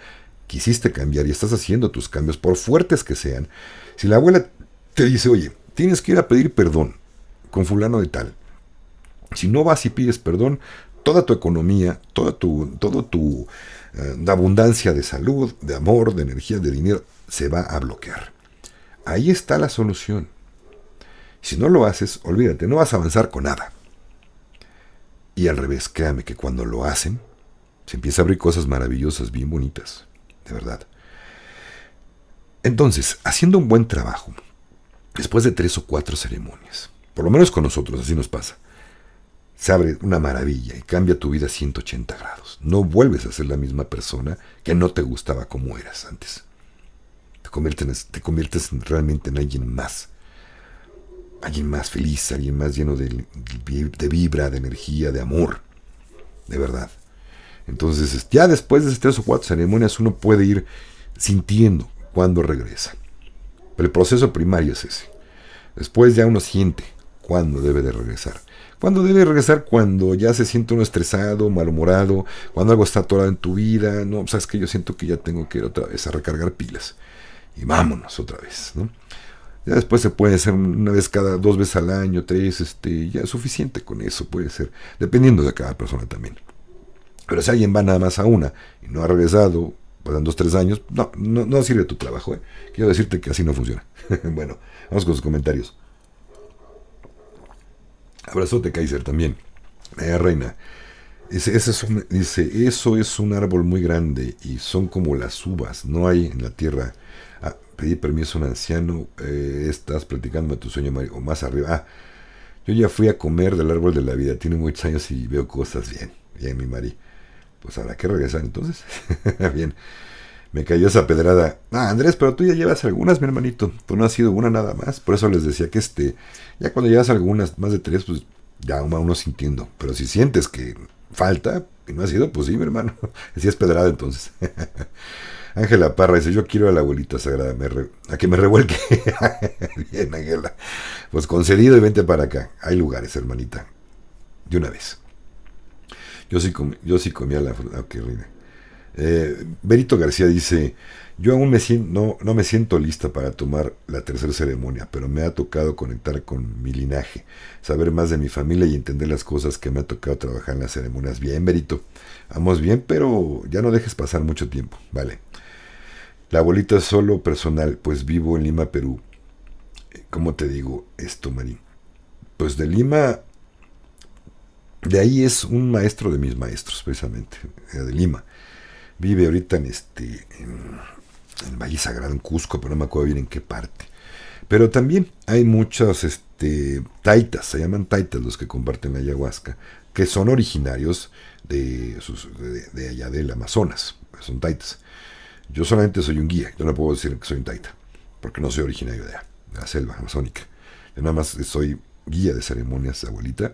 quisiste cambiar y estás haciendo tus cambios, por fuertes que sean. Si la abuela te dice, oye, tienes que ir a pedir perdón con fulano de tal. Si no vas y pides perdón, toda tu economía, todo tu de abundancia de salud, de amor, de energía, de dinero, se va a bloquear. Ahí está la solución. Si no lo haces, olvídate, no vas a avanzar con nada. Y al revés, créame que cuando lo hacen, se empieza a abrir cosas maravillosas, bien bonitas, de verdad. Entonces, haciendo un buen trabajo, después de 3 o 4 ceremonias, por lo menos con nosotros, así nos pasa, se abre una maravilla y cambia tu vida 180 grados. No vuelves a ser la misma persona que no te gustaba como eras antes. Te conviertes realmente en alguien más feliz, alguien más lleno de vibra, de energía, de amor, de verdad. Entonces, ya después de esas 3 o 4 ceremonias, uno puede ir sintiendo cuándo regresa. Pero el proceso primario es ese. Después ya uno siente cuándo debe de regresar. ¿Cuándo debe regresar? Cuando ya se siente uno estresado, malhumorado, cuando algo está atorado en tu vida. No, sabes que yo siento que ya tengo que ir otra vez a recargar pilas. Y vámonos otra vez, ¿no? Ya después se puede hacer una vez cada 2 veces al año, 3, ya es suficiente con eso, puede ser, dependiendo de cada persona también. Pero si alguien va nada más a una y no ha regresado, pasan 2, 3 años, no sirve tu trabajo, ¿eh? Quiero decirte que así no funciona. Bueno, vamos con los comentarios. Abrazote, Kaiser, también. Reina. Dice, eso es un árbol muy grande y son como las uvas, no hay en la tierra. Pedí permiso a un anciano, estás platicando tu sueño, Mario, o más arriba. Yo ya fui a comer del árbol de la vida, tiene muchos años y veo cosas bien, mi Mari. Pues habrá que regresar entonces. Bien, me cayó esa pedrada. Andrés, pero tú ya llevas algunas, mi hermanito, tú no has sido una nada más. Por eso les decía que ya cuando llevas algunas, más de 3, pues ya uno sintiendo. Pero si sientes que falta y no ha sido, pues sí, mi hermano. Si es pedrada entonces. Ángela Parra dice, yo quiero a la abuelita sagrada, a que me revuelque. Bien, Ángela. Pues concedido y vente para acá. Hay lugares, hermanita. De una vez. Yo sí comía la fruta. Ok, reina. Berito García dice, yo aún no me siento lista para tomar la tercera ceremonia, pero me ha tocado conectar con mi linaje, saber más de mi familia y entender las cosas que me ha tocado trabajar en las ceremonias. Bien, Berito. Vamos bien, pero ya no dejes pasar mucho tiempo. Vale. La abuelita es solo personal, pues vivo en Lima, Perú. ¿Cómo te digo esto, Marín? Pues de Lima, de ahí es un maestro de mis maestros, precisamente, de Lima. Vive ahorita en Valle Sagrado, en Cusco, pero no me acuerdo bien en qué parte. Pero también hay muchos taitas, se llaman taitas los que comparten la ayahuasca, que son originarios de allá del Amazonas, son taitas. Yo solamente soy un guía, yo no puedo decir que soy un taita, porque no soy originario de la selva amazónica. Yo nada más soy guía de ceremonias, abuelita,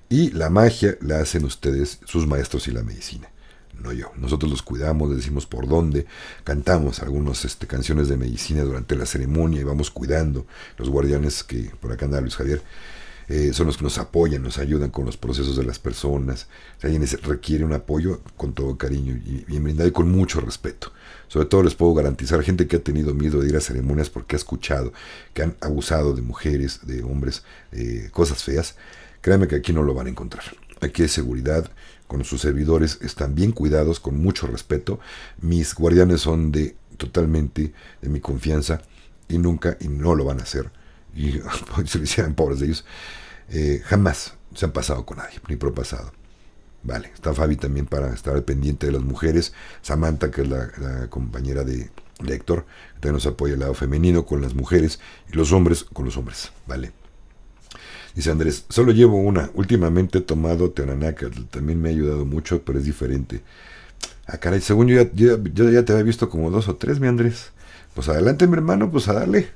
y la magia la hacen ustedes, sus maestros, y la medicina, no yo. Nosotros los cuidamos, les decimos por dónde, cantamos algunas canciones de medicina durante la ceremonia y vamos cuidando. Los guardianes, que por acá anda Luis Javier, son los que nos apoyan, nos ayudan con los procesos de las personas. Si alguien requiere un apoyo, con todo cariño y bien brindado y con mucho respeto. Sobre todo les puedo garantizar, gente que ha tenido miedo de ir a ceremonias porque ha escuchado que han abusado de mujeres, de hombres, cosas feas, créanme que aquí no lo van a encontrar. Aquí hay seguridad, con sus servidores están bien cuidados, con mucho respeto. Mis guardianes son totalmente de mi confianza y no lo van a hacer. Y si lo hicieran, pobres de ellos, jamás se han pasado con nadie, ni propasado. Vale, está Fabi también para estar al pendiente de las mujeres. Samantha, que es la compañera de Héctor, que también nos apoya el lado femenino con las mujeres y los hombres con los hombres. Vale. Dice Andrés, solo llevo una. Últimamente he tomado Teonanaca, también me ha ayudado mucho, pero es diferente. Caray, según yo ya te había visto como 2 o 3, mi Andrés. Pues adelante, mi hermano, pues a darle.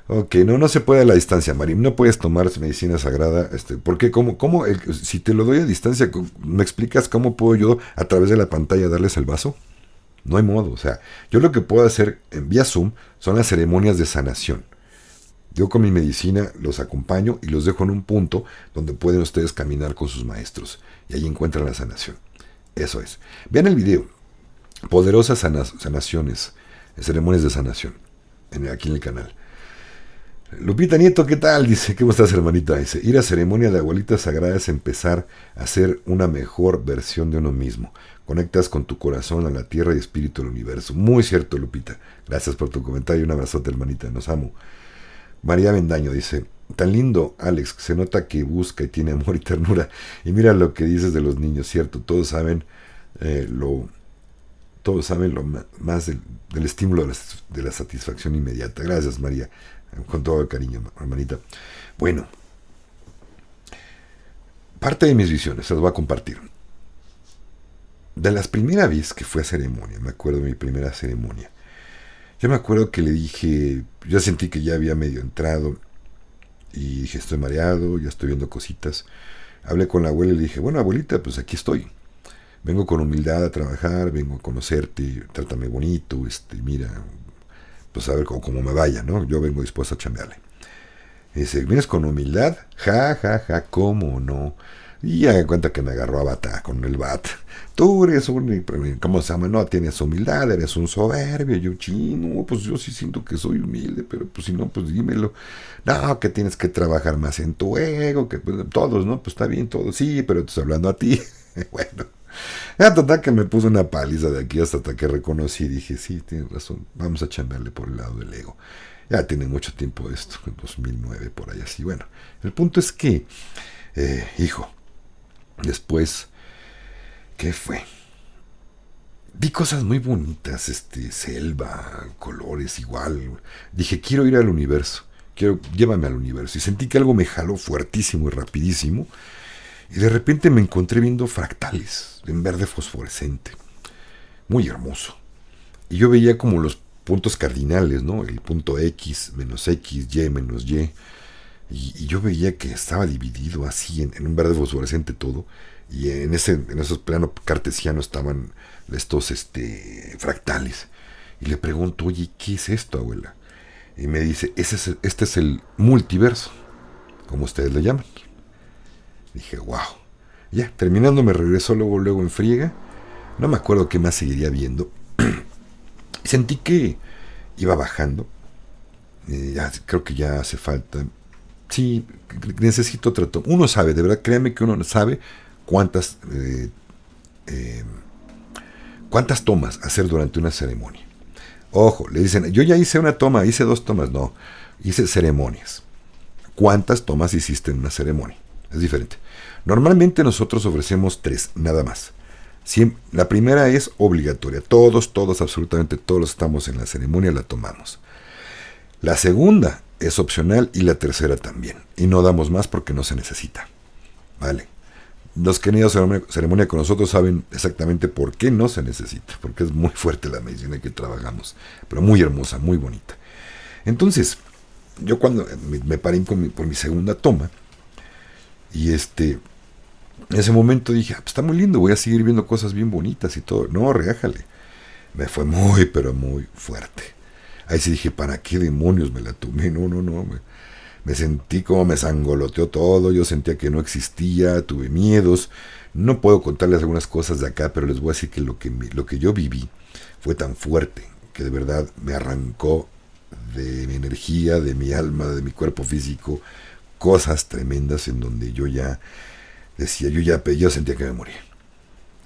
Ok, no se puede a la distancia, Marín. No puedes tomar medicina sagrada. Porque si te lo doy a distancia, ¿me explicas cómo puedo yo a través de la pantalla darles el vaso? No hay modo. O sea, yo lo que puedo hacer en vía Zoom son las ceremonias de sanación. Yo con mi medicina los acompaño y los dejo en un punto donde pueden ustedes caminar con sus maestros. Y ahí encuentran la sanación. Eso es. Vean el video. Poderosas sanaciones. Ceremonias de sanación. Aquí en el canal. Lupita Nieto, ¿qué tal? Dice, ¿cómo estás, hermanita? Dice, ir a ceremonia de abuelitas sagradas es empezar a ser una mejor versión de uno mismo. Conectas con tu corazón a la tierra y espíritu del universo. Muy cierto, Lupita. Gracias por tu comentario. Un abrazote, hermanita. Nos amo. María Bendaño dice, tan lindo, Alex, se nota que busca y tiene amor y ternura. Y mira lo que dices de los niños, cierto. Todos saben lo más del estímulo de la satisfacción inmediata. Gracias, María. Con todo el cariño, hermanita. Bueno, parte de mis visiones, se las voy a compartir. De las primeras veces que fui a ceremonia, me acuerdo de mi primera ceremonia, yo me acuerdo que le dije, yo sentí que ya había medio entrado, y dije, estoy mareado, ya estoy viendo cositas. Hablé con la abuela y le dije, bueno, abuelita, pues aquí estoy. Vengo con humildad a trabajar, vengo a conocerte, trátame bonito, mira, pues a ver cómo me vaya, ¿no? Yo vengo dispuesto a chambearle. Y dice, ¿vienes con humildad? Ja, ja, ja, ¿cómo no? Y ya me cuenta que me agarró a bata con el bat. Tú eres ¿cómo se llama? No tienes humildad, eres un soberbio. Yo, chino, pues yo sí siento que soy humilde, pero pues si no, pues dímelo. No, que tienes que trabajar más en tu ego, que pues, todos, ¿no? Pues está bien, todos, sí, pero estoy hablando a ti. Bueno, ya total que me puso una paliza de aquí hasta que reconocí y dije, sí, tienes razón, vamos a chambearle por el lado del ego. Ya tiene mucho tiempo esto, en 2009, por ahí así. Bueno, el punto es que, hijo, después, ¿qué fue? Vi cosas muy bonitas, selva, colores, igual. Dije, quiero ir al universo, llévame al universo. Y sentí que algo me jaló fuertísimo y rapidísimo. Y de repente me encontré viendo fractales en verde fosforescente. Muy hermoso. Y yo veía como los puntos cardinales, ¿no? El punto X, menos X, Y, menos Y. Y yo veía que estaba dividido así en un verde fosforescente todo. Y en esos planos cartesianos estaban estos fractales. Y le pregunto, oye, ¿qué es esto, abuela? Y me dice, este es el multiverso, como ustedes le llaman. Dije, wow. Ya, terminando me regresó luego en friega. No me acuerdo qué más seguiría viendo. Sentí que iba bajando. Creo que ya hace falta. Sí, necesito otro tomo. Uno sabe, de verdad, créanme que uno sabe cuántas tomas hacer durante una ceremonia. Ojo, le dicen, yo ya hice una toma, hice 2 tomas. No, hice ceremonias. ¿Cuántas tomas hiciste en una ceremonia? Es diferente. Normalmente nosotros ofrecemos 3, nada más. La primera es obligatoria. Todos, absolutamente todos estamos en la ceremonia, la tomamos. La segunda es opcional y la tercera también. Y no damos más porque no se necesita. ¿Vale? Los que han ido a ceremonia con nosotros saben exactamente por qué no se necesita. Porque es muy fuerte la medicina que trabajamos. Pero muy hermosa, muy bonita. Entonces, yo cuando me paré por mi segunda toma, y en ese momento dije, pues está muy lindo, voy a seguir viendo cosas bien bonitas y todo. No, reájale. Me fue muy, pero muy fuerte. Ahí sí dije, ¿para qué demonios me la tomé? No. Me sentí como me sangoloteó todo. Yo sentía que no existía, tuve miedos. No puedo contarles algunas cosas de acá, pero les voy a decir que lo que yo viví fue tan fuerte que de verdad me arrancó de mi energía, de mi alma, de mi cuerpo físico, cosas tremendas en donde yo ya decía, yo sentía que me moría.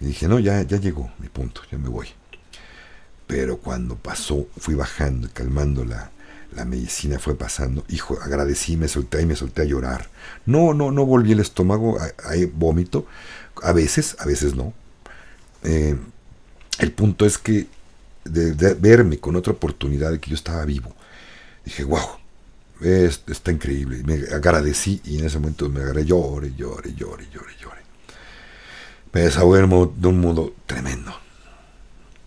Y dije, no, ya llegó mi punto, ya me voy. Pero cuando pasó, fui bajando, calmando la medicina, fue pasando. Hijo, agradecí, me solté a llorar. No volví el estómago, hay vómito. A veces no. El punto es que de verme con otra oportunidad de que yo estaba vivo, dije, wow, está increíble. Me agradecí y en ese momento me agarré, lloré. Me desahogué de un modo tremendo,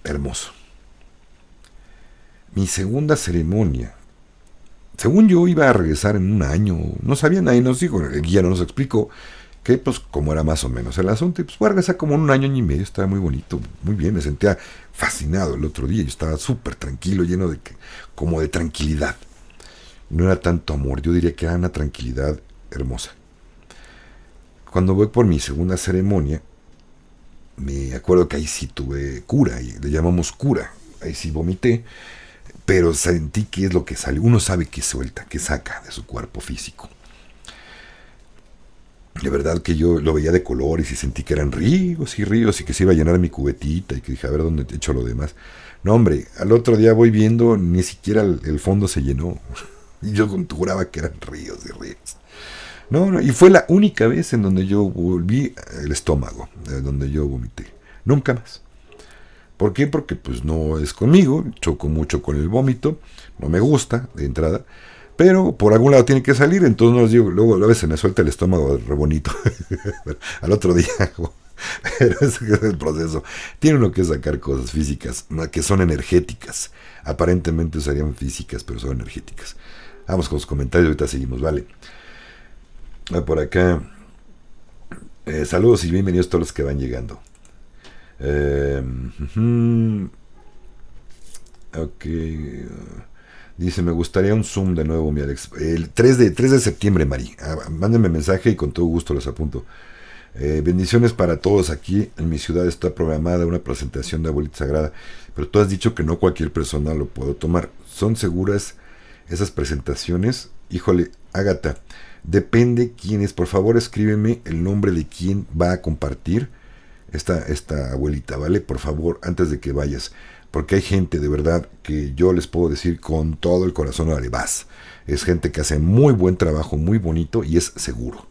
hermoso. Mi segunda ceremonia, según yo iba a regresar en un año, no sabía, nadie nos dijo, el guía no nos explicó que pues como era más o menos el asunto, y pues voy a regresar como en un año y medio, estaba muy bonito, muy bien, me sentía fascinado el otro día, yo estaba súper tranquilo, lleno como de tranquilidad. No era tanto amor, yo diría que era una tranquilidad hermosa. Cuando voy por mi segunda ceremonia, me acuerdo que ahí sí tuve cura, y le llamamos cura, ahí sí vomité, pero sentí que es lo que sale. Uno sabe que suelta, que saca de su cuerpo físico. De verdad que yo lo veía de colores y sentí que eran ríos y que se iba a llenar mi cubetita y que dije, a ver dónde te echo lo demás. No, hombre, al otro día voy viendo, ni siquiera el fondo se llenó. Y yo juraba que eran ríos y ríos. No, no, y fue la única vez en donde yo volví el estómago, donde yo vomité. Nunca más. ¿Por qué? Porque pues no es conmigo, choco mucho con el vómito, no me gusta de entrada, pero por algún lado tiene que salir, entonces no les digo, luego a veces me suelta el estómago re bonito. Al otro día, pero ese es el proceso. Tiene uno que sacar cosas físicas, que son energéticas. Aparentemente serían físicas, pero son energéticas. Vamos con los comentarios, ahorita seguimos, vale. Por acá, saludos y bienvenidos a todos los que van llegando. Ok. Dice, me gustaría un Zoom de nuevo, mi Alex. El 3 de septiembre, Mari. Mándenme mensaje y con todo gusto los apunto. Bendiciones para todos. Aquí en mi ciudad está programada una presentación de Abuelita Sagrada, pero tú has dicho que no cualquier persona lo puede tomar. ¿Son seguras esas presentaciones? Híjole, Ágata, depende quién es. Por favor, escríbeme el nombre de quién va a compartir esta abuelita, ¿vale? Por favor, antes de que vayas. Porque hay gente de verdad que yo les puedo decir con todo el corazón, vale, vas. Es gente que hace muy buen trabajo, muy bonito y es seguro.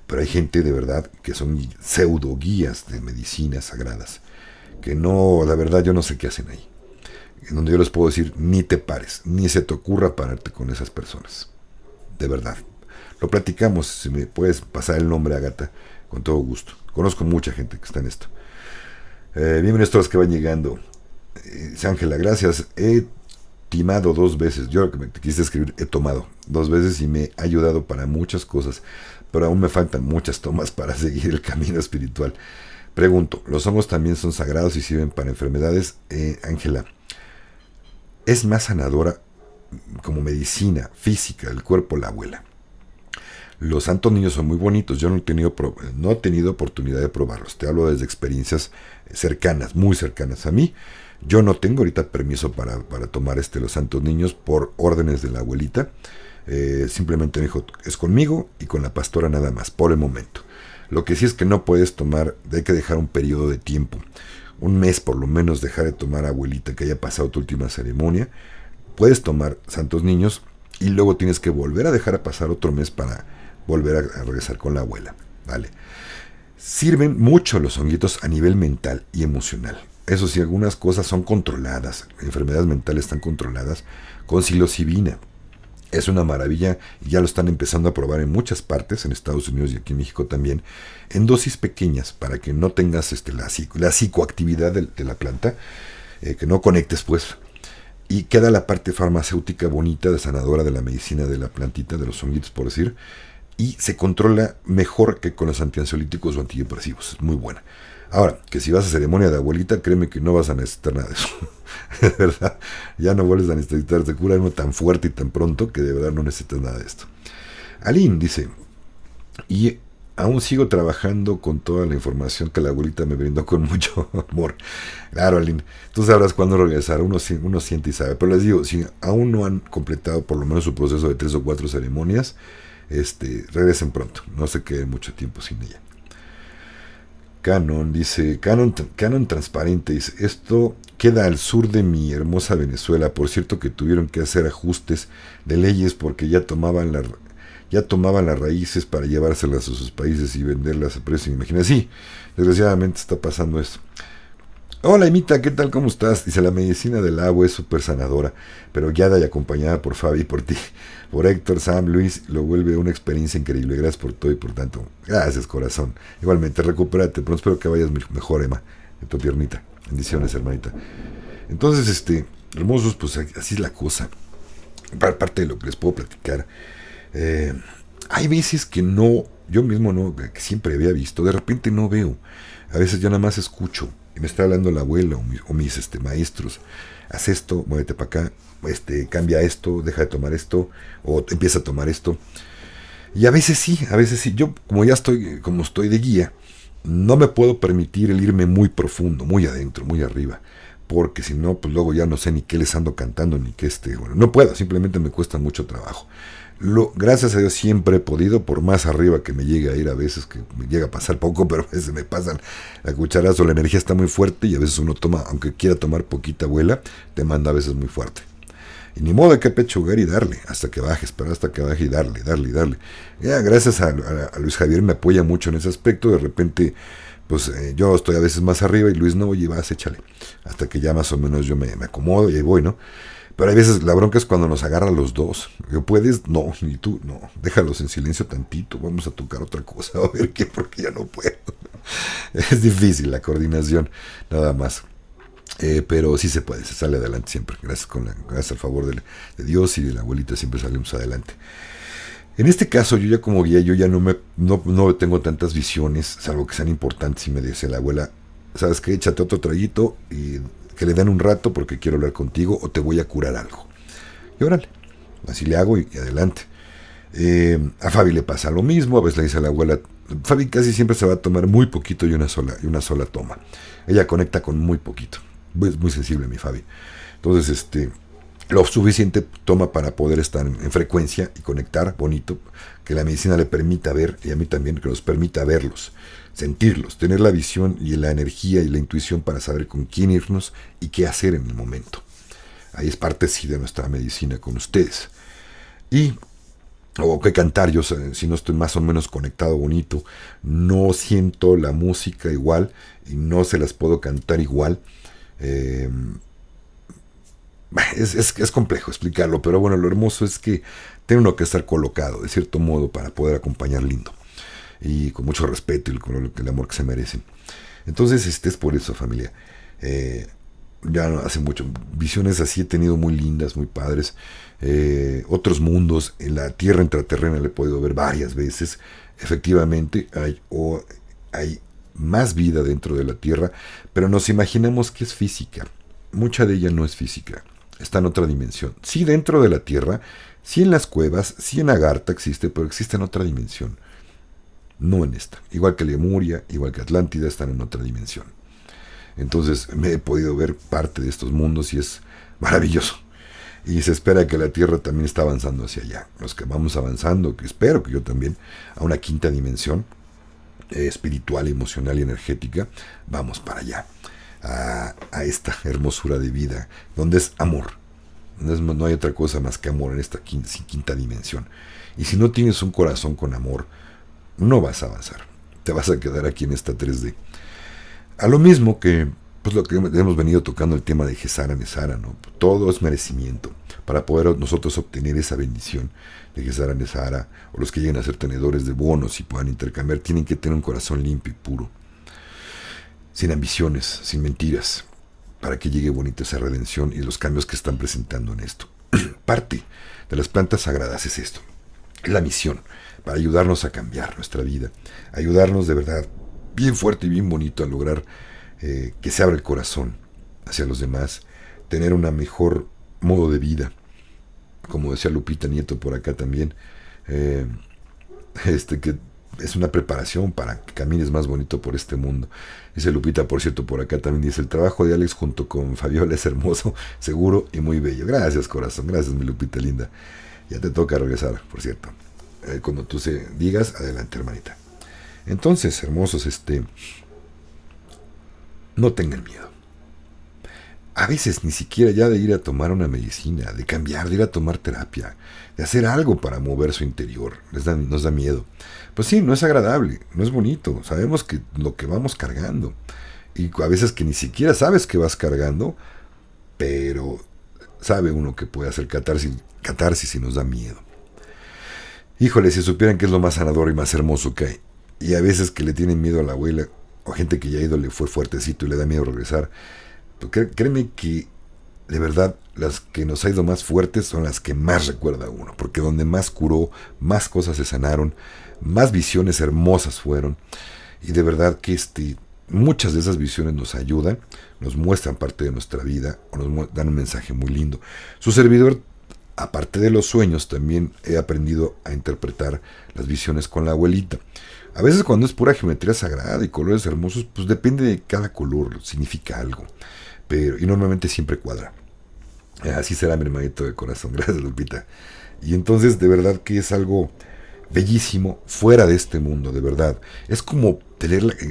Pero hay gente de verdad que son pseudo guías de medicinas sagradas. Que no, la verdad yo no sé qué hacen ahí. En donde yo les puedo decir, ni te pares, ni se te ocurra pararte con esas personas. De verdad. Lo platicamos, si me puedes pasar el nombre, Agata, con todo gusto. Conozco mucha gente que está en esto. Bienvenidos todos los que van llegando. Ángela, gracias. He timado 2 veces. Yo que te quise escribir, he tomado 2 veces y me ha ayudado para muchas cosas. Pero aún me faltan muchas tomas para seguir el camino espiritual. Pregunto, ¿los hongos también son sagrados y sirven para enfermedades? Ángela, es más sanadora como medicina física del cuerpo la abuela. Los santos niños son muy bonitos. Yo no he tenido oportunidad de probarlos. Te hablo desde experiencias cercanas, muy cercanas a mí. Yo no tengo ahorita permiso para tomar los santos niños por órdenes de la abuelita. Simplemente me dijo, es conmigo y con la pastora nada más, por el momento. Lo que sí es que no puedes tomar, hay que dejar un periodo de tiempo. 1 mes por lo menos dejar de tomar abuelita que haya pasado tu última ceremonia. Puedes tomar santos niños y luego tienes que volver a dejar a pasar otro mes para volver a regresar con la abuela, ¿vale? Sirven mucho los honguitos a nivel mental y emocional. Eso sí, algunas cosas son controladas, enfermedades mentales están controladas con psilocibina. Es una maravilla, ya lo están empezando a probar en muchas partes, en Estados Unidos y aquí en México también, en dosis pequeñas, para que no tengas la psicoactividad de la planta, que no conectes pues. Y queda la parte farmacéutica bonita, de sanadora de la medicina de la plantita, de los honguitos por decir, y se controla mejor que con los antiansiolíticos o antidepresivos. Es muy buena. Ahora, que si vas a ceremonia de abuelita, créeme que no vas a necesitar nada de eso. De verdad, ya no vuelves a necesitar, te cura uno tan fuerte y tan pronto que de verdad no necesitas nada de esto. Aline dice, y aún sigo trabajando con toda la información que la abuelita me brindó con mucho amor. Claro, Aline, tú sabrás cuándo regresar, uno siente y sabe. Pero les digo, si aún no han completado por lo menos su proceso de 3 o 4 ceremonias, regresen pronto, no se queden mucho tiempo sin ella. Canon dice, Canon transparente dice, esto queda al sur de mi hermosa Venezuela. Por cierto que tuvieron que hacer ajustes de leyes porque ya tomaban las raíces para llevárselas a sus países y venderlas a precio. Imagínate, sí, desgraciadamente está pasando eso. Hola, Imita, ¿qué tal? ¿Cómo estás? Dice, la medicina del agua es súper sanadora, pero guiada y acompañada por Fabi y por ti. Por Héctor, Sam, Luis, lo vuelve una experiencia increíble. Gracias por todo y por tanto. Gracias, corazón. Igualmente, recupérate. Pero espero que vayas mejor, Emma, en tu piernita. Bendiciones, hermanita. Entonces, hermosos, pues así es la cosa. Parte de lo que les puedo platicar. Hay veces que no, yo mismo no, que siempre había visto, de repente no veo. A veces yo nada más escucho. Y me está hablando la abuela o mis maestros. Haz esto, muévete para acá, cambia esto, deja de tomar esto, o empieza a tomar esto. Y a veces sí. Yo, como estoy de guía, no me puedo permitir el irme muy profundo, muy adentro, muy arriba. porque si no, pues luego ya no sé ni qué les ando cantando, ni qué bueno, no puedo, simplemente me cuesta mucho trabajo. Gracias a Dios siempre he podido, por más arriba que me llegue a ir a veces, que me llega a pasar poco, pero a veces me pasan la cucharazo, la energía está muy fuerte y a veces uno toma, aunque quiera tomar poquita abuela, te manda a veces muy fuerte. Y ni modo, hay que pechugar y darle, hasta que baje, esperar hasta que baje y darle. Ya, gracias a Luis Javier me apoya mucho en ese aspecto, de repente pues yo estoy a veces más arriba y Luis no, oye, vas, échale, hasta que ya más o menos yo me acomodo y ahí voy, ¿no? Pero hay veces la bronca es cuando nos agarra los dos. ¿Yo puedes? No, ni tú, no. Déjalos en silencio tantito, vamos a tocar otra cosa, a ver qué, porque ya no puedo. Es difícil la coordinación, nada más. Pero sí se puede, se sale adelante siempre, gracias al favor de Dios y de la abuelita siempre salimos adelante. En este caso, yo ya como guía, yo ya no tengo tantas visiones, salvo que sean importantes, y me dice la abuela, ¿sabes qué? Échate otro traguito y que le den un rato porque quiero hablar contigo o te voy a curar algo. Y órale, así le hago y adelante. A Fabi le pasa lo mismo, a veces le dice a la abuela, Fabi casi siempre se va a tomar muy poquito y una sola toma. Ella conecta con muy poquito, es muy sensible mi Fabi. Entonces, lo suficiente toma para poder estar en frecuencia y conectar bonito, que la medicina le permita ver, y a mí también, que nos permita verlos, sentirlos, tener la visión y la energía y la intuición para saber con quién irnos y qué hacer en el momento. Ahí es parte sí de nuestra medicina con ustedes. O qué cantar, yo si no estoy más o menos conectado bonito, no siento la música igual y no se las puedo cantar igual. Es complejo explicarlo, pero bueno, lo hermoso es que tiene uno que estar colocado de cierto modo para poder acompañar lindo y con mucho respeto y con el amor que se merecen. Entonces es por eso, familia. Ya hace mucho visiones así he tenido muy lindas, muy padres. Otros mundos en la tierra intraterrena le he podido ver varias veces. Efectivamente hay más vida dentro de la tierra, pero nos imaginamos que es física. Mucha de ella no es física, está en otra dimensión. Sí dentro de la tierra, sí en las cuevas, sí en Agartha existe, pero existe en otra dimensión. No en esta. Igual que Lemuria, igual que Atlántida, están en otra dimensión. Entonces me he podido ver parte de estos mundos y es maravilloso. Y se espera que la Tierra también está avanzando hacia allá. Los que vamos avanzando, que espero que yo también, a una quinta dimensión espiritual, emocional y energética, vamos para allá. A esta hermosura de vida, donde es amor. No hay otra cosa más que amor en esta quinta dimensión. Y si no tienes un corazón con amor, no vas a avanzar. Te vas a quedar aquí en esta 3D. A lo mismo que pues lo que hemos venido tocando el tema de Gesara Nesara, ¿no? Todo es merecimiento. Para poder nosotros obtener esa bendición de Gesara Nesara, o los que lleguen a ser tenedores de bonos y puedan intercambiar, tienen que tener un corazón limpio y puro, sin ambiciones, sin mentiras, para que llegue bonita esa redención y los cambios que están presentando en esto. Parte de las plantas sagradas es esto, es la misión, para ayudarnos a cambiar nuestra vida, ayudarnos de verdad bien fuerte y bien bonito a lograr que se abra el corazón hacia los demás, tener una mejor modo de vida, como decía Lupita Nieto por acá también, que es una preparación para que camines más bonito por este mundo. Dice Lupita, por cierto, por acá también dice, el trabajo de Alex junto con Fabiola es hermoso, seguro y muy bello. Gracias, corazón, gracias, mi Lupita linda. Ya te toca regresar, por cierto. Cuando tú digas, adelante, hermanita. Entonces, hermosos, no tengan miedo. A veces ni siquiera ya de ir a tomar una medicina, de cambiar, de ir a tomar terapia, de hacer algo para mover su interior, nos da miedo. Pues sí, no es agradable, no es bonito, sabemos que lo que vamos cargando, y a veces que ni siquiera sabes que vas cargando, pero sabe uno que puede hacer catarsis y nos da miedo. Híjole, si supieran que es lo más sanador y más hermoso que hay, y a veces que le tienen miedo a la abuela, o gente que ya ha ido le fue fuertecito y le da miedo regresar, créeme que de verdad las que nos ha ido más fuertes son las que más recuerda uno, porque donde más curó, más cosas se sanaron, más visiones hermosas fueron, y de verdad que muchas de esas visiones nos ayudan, nos muestran parte de nuestra vida o nos dan un mensaje muy lindo. Su servidor, aparte de los sueños, también he aprendido a interpretar las visiones con la abuelita. A veces cuando es pura geometría sagrada y colores hermosos, pues depende de cada color, significa algo. y normalmente siempre cuadra. Así será mi hermanito de corazón. Gracias, Lupita. Y entonces, de verdad que es algo bellísimo, fuera de este mundo, de verdad. Es como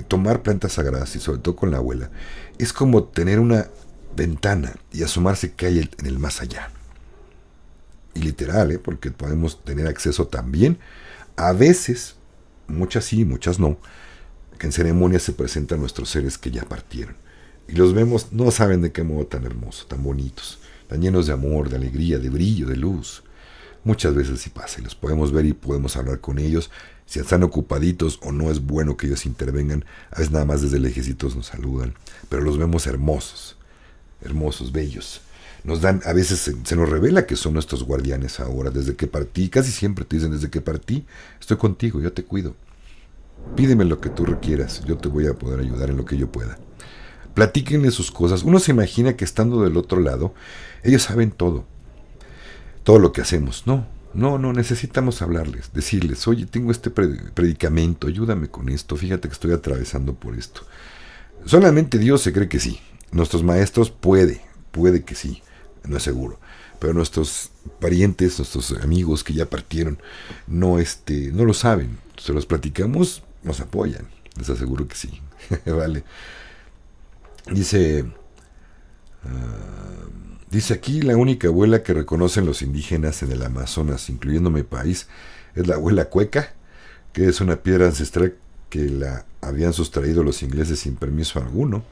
tomar plantas sagradas, y sobre todo con la abuela, es como tener una ventana y asomarse que hay en el más allá. Y literal, porque podemos tener acceso también, a veces, muchas sí, muchas no, que en ceremonias se presentan nuestros seres que ya partieron. Y los vemos, no saben de qué modo tan hermoso, tan bonitos, tan llenos de amor, de alegría, de brillo, de luz. Muchas veces sí pasa y los podemos ver y podemos hablar con ellos. Si están ocupaditos o no es bueno que ellos intervengan, a veces nada más desde lejecitos nos saludan, pero los vemos hermosos, hermosos, bellos. Nos dan, a veces se nos revela que son nuestros guardianes ahora. Desde que partí, casi siempre te dicen, desde que partí, estoy contigo, yo te cuido. Pídeme lo que tú requieras, yo te voy a poder ayudar en lo que yo pueda. Platíquenle sus cosas. Uno se imagina que estando del otro lado, ellos saben todo lo que hacemos. No, necesitamos hablarles, decirles, oye, tengo este predicamento, ayúdame con esto, fíjate que estoy atravesando por esto. Solamente Dios se cree que sí. Nuestros maestros puede que sí, no es seguro. Pero nuestros parientes, nuestros amigos que ya partieron, no lo saben. Se los platicamos, nos apoyan. Les aseguro que sí. Vale. Dice aquí, la única abuela que reconocen los indígenas en el Amazonas, incluyendo mi país, es la abuela Cueca, que es una piedra ancestral que la habían sustraído los ingleses sin permiso alguno.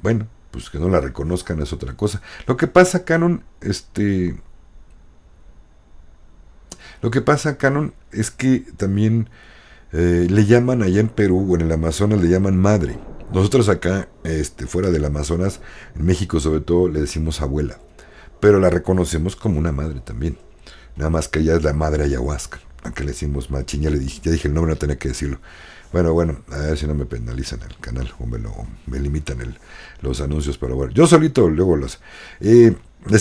Bueno, pues que no la reconozcan es otra cosa. Lo que pasa, Canon, es que también le llaman allá en Perú o en el Amazonas, le llaman madre. Nosotros acá, fuera del Amazonas, en México sobre todo, le decimos abuela. Pero la reconocemos como una madre también. Nada más que ella es la madre ayahuasca. Aunque le decimos machín, ya dije el nombre, no tenía que decirlo. Bueno, a ver si no me penalizan el canal o me limitan los anuncios, pero bueno, yo solito luego les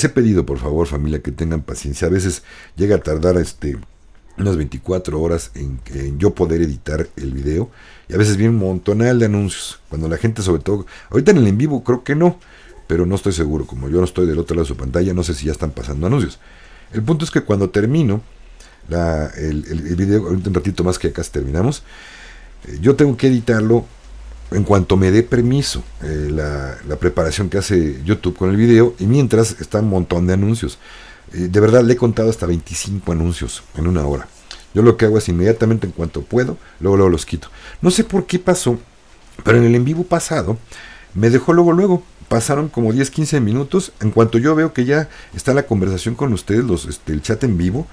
he pedido, por favor, familia, que tengan paciencia. A veces llega a tardar unas 24 horas en yo poder editar el video, y a veces viene un montonal de anuncios, cuando la gente, sobre todo, ahorita en el en vivo creo que no, pero no estoy seguro, como yo no estoy del otro lado de su pantalla, no sé si ya están pasando anuncios. El punto es que cuando termino el video, ahorita un ratito más que casi terminamos, yo tengo que editarlo en cuanto me dé permiso, la preparación que hace YouTube con el video, y mientras está un montón de anuncios. De verdad le he contado hasta 25 anuncios en una hora. Yo lo que hago es inmediatamente, en cuanto puedo, luego los quito. No sé por qué pasó, pero en el en vivo pasado me dejó luego. Pasaron como 10-15 minutos. En cuanto yo veo que ya está la conversación con ustedes, el chat en vivo,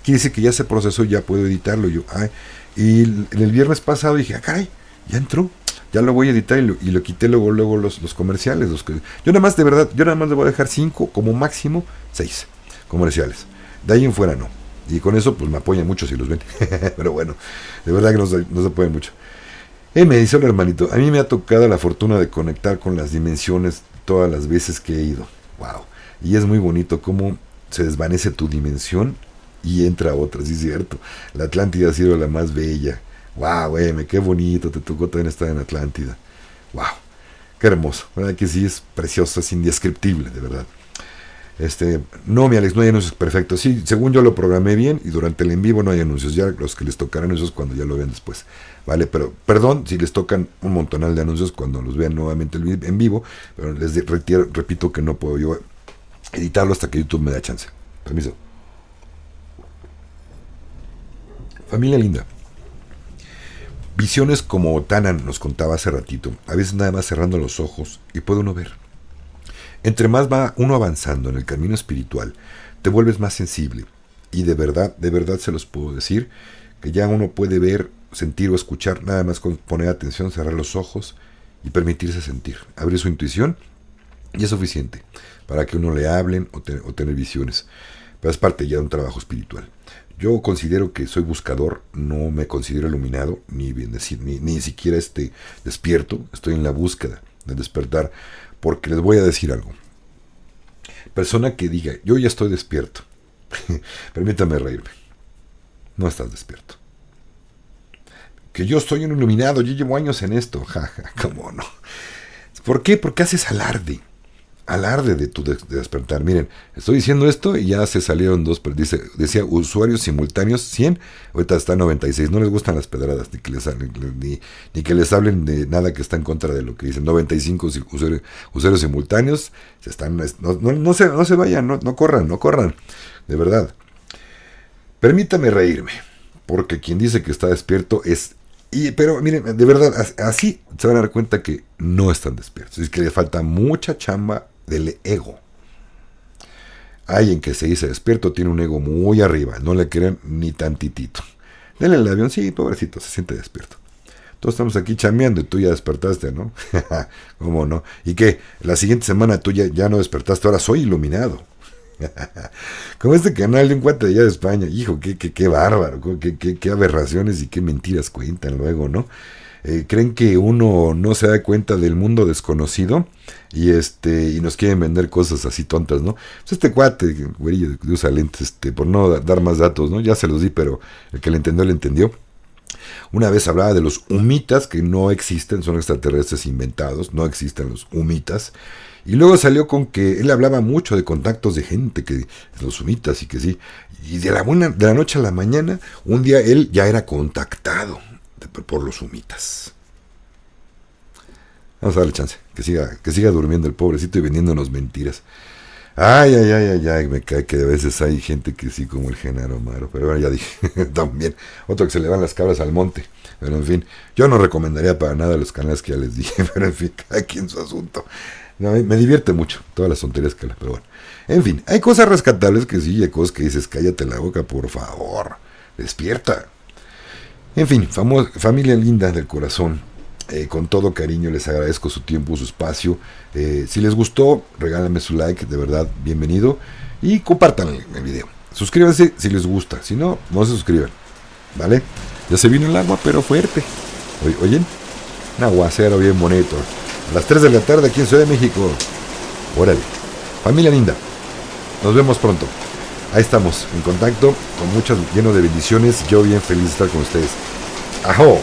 quiere decir que ya se procesó, ya puedo editarlo. Y en el viernes pasado dije, caray, ya entró, ya lo voy a editar, y lo quité luego los comerciales. Yo nada más le voy a dejar 5, como máximo 6 comerciales. De ahí en fuera no. Y con eso pues me apoyan mucho si los ven. Pero bueno, de verdad que no se apoyan mucho. Me dice el hermanito, a mí me ha tocado la fortuna de conectar con las dimensiones todas las veces que he ido. Wow. Y es muy bonito cómo se desvanece tu dimensión y entra otra, sí es cierto. La Atlántida ha sido la más bella. Wow, qué bonito, te tocó también estar en Atlántida. Wow, qué hermoso. ¿Verdad que sí? Es precioso, es indescriptible, de verdad. No, mi Alex, no hay anuncios. Perfecto, sí, según yo lo programé bien, y durante el en vivo no hay anuncios. Ya los que les tocarán esos cuando ya lo vean después, vale, pero perdón si les tocan un montonal de anuncios cuando los vean nuevamente en vivo, pero les repito que no puedo yo editarlo hasta que YouTube me da chance. Permiso. Familia linda, visiones como Tana nos contaba hace ratito, a veces nada más cerrando los ojos y puede uno ver. Entre más va uno avanzando en el camino espiritual, te vuelves más sensible. Y de verdad se los puedo decir, que ya uno puede ver, sentir o escuchar nada más con poner atención, cerrar los ojos y permitirse sentir. Abrir su intuición y es suficiente para que uno le hablen o tener visiones. Pero es parte ya de un trabajo espiritual. Yo considero que soy buscador, no me considero iluminado, ni siquiera despierto. Estoy en la búsqueda de despertar. Porque les voy a decir algo. Persona que diga, yo ya estoy despierto. Permítame reírme. No estás despierto. Que yo estoy un iluminado, yo llevo años en esto. Jaja, ¿cómo no? ¿Por qué? Porque haces alarde. Alarde de tu despertar. Miren, estoy diciendo esto y ya se salieron dos, pero decía usuarios simultáneos 100, ahorita está 96. No les gustan las pedradas, ni que les hablen de nada que está en contra de lo que dicen. 95 usuarios simultáneos, no se vayan, no corran, de verdad. Permítame reírme, porque quien dice que está despierto es... pero miren, de verdad, así se van a dar cuenta que no están despiertos. Es que le falta mucha chamba del ego. Alguien que se dice despierto tiene un ego muy arriba, no le quieren ni tantitito. Denle el avión, sí, pobrecito, se siente despierto. Todos estamos aquí chameando y tú ya despertaste, ¿no? ¿Cómo no? ¿Y qué? La siguiente semana tú ya no despertaste, ahora soy iluminado. Como este canal de un cuate de allá de España, hijo, qué bárbaro, qué aberraciones y qué mentiras cuentan luego, ¿no? Creen que uno no se da cuenta del mundo desconocido y nos quieren vender cosas así tontas, ¿no? Pues este cuate, güerillo de usa lentes, por no dar más datos, ¿no? Ya se los di, pero el que le entendió. Una vez hablaba de los humitas, que no existen, son extraterrestres inventados, no existen los humitas. Y luego salió con que él hablaba mucho de contactos de gente, que los humitas y que sí. Y de la noche a la mañana, un día él ya era contactado por los humitas. Vamos a darle chance, que siga durmiendo el pobrecito y vendiéndonos mentiras. Ay, me cae que a veces hay gente que sí, como el Genaro Amaro, pero bueno, ya dije, también, otro que se le van las cabras al monte, pero en fin, yo no recomendaría para nada los canales que ya les dije, pero en fin, cada quien su asunto. No, me divierte mucho, todas las tonterías que pero bueno, en fin, hay cosas rescatables que sí, hay cosas que dices, cállate la boca, por favor, despierta. En fin, familia linda del corazón. Con todo cariño les agradezco su tiempo, su espacio. Si les gustó, regálenme su like, de verdad, bienvenido. Y compartan el video. Suscríbanse si les gusta, si no, no se suscriban. ¿Vale? Ya se vino el agua, pero fuerte. ¿Oyen? Un aguacero bien bonito. A las 3 de la tarde aquí en Ciudad de México. Órale. Familia linda. Nos vemos pronto. Ahí estamos, en contacto, lleno de bendiciones. Yo bien feliz de estar con ustedes. ¡Ajo!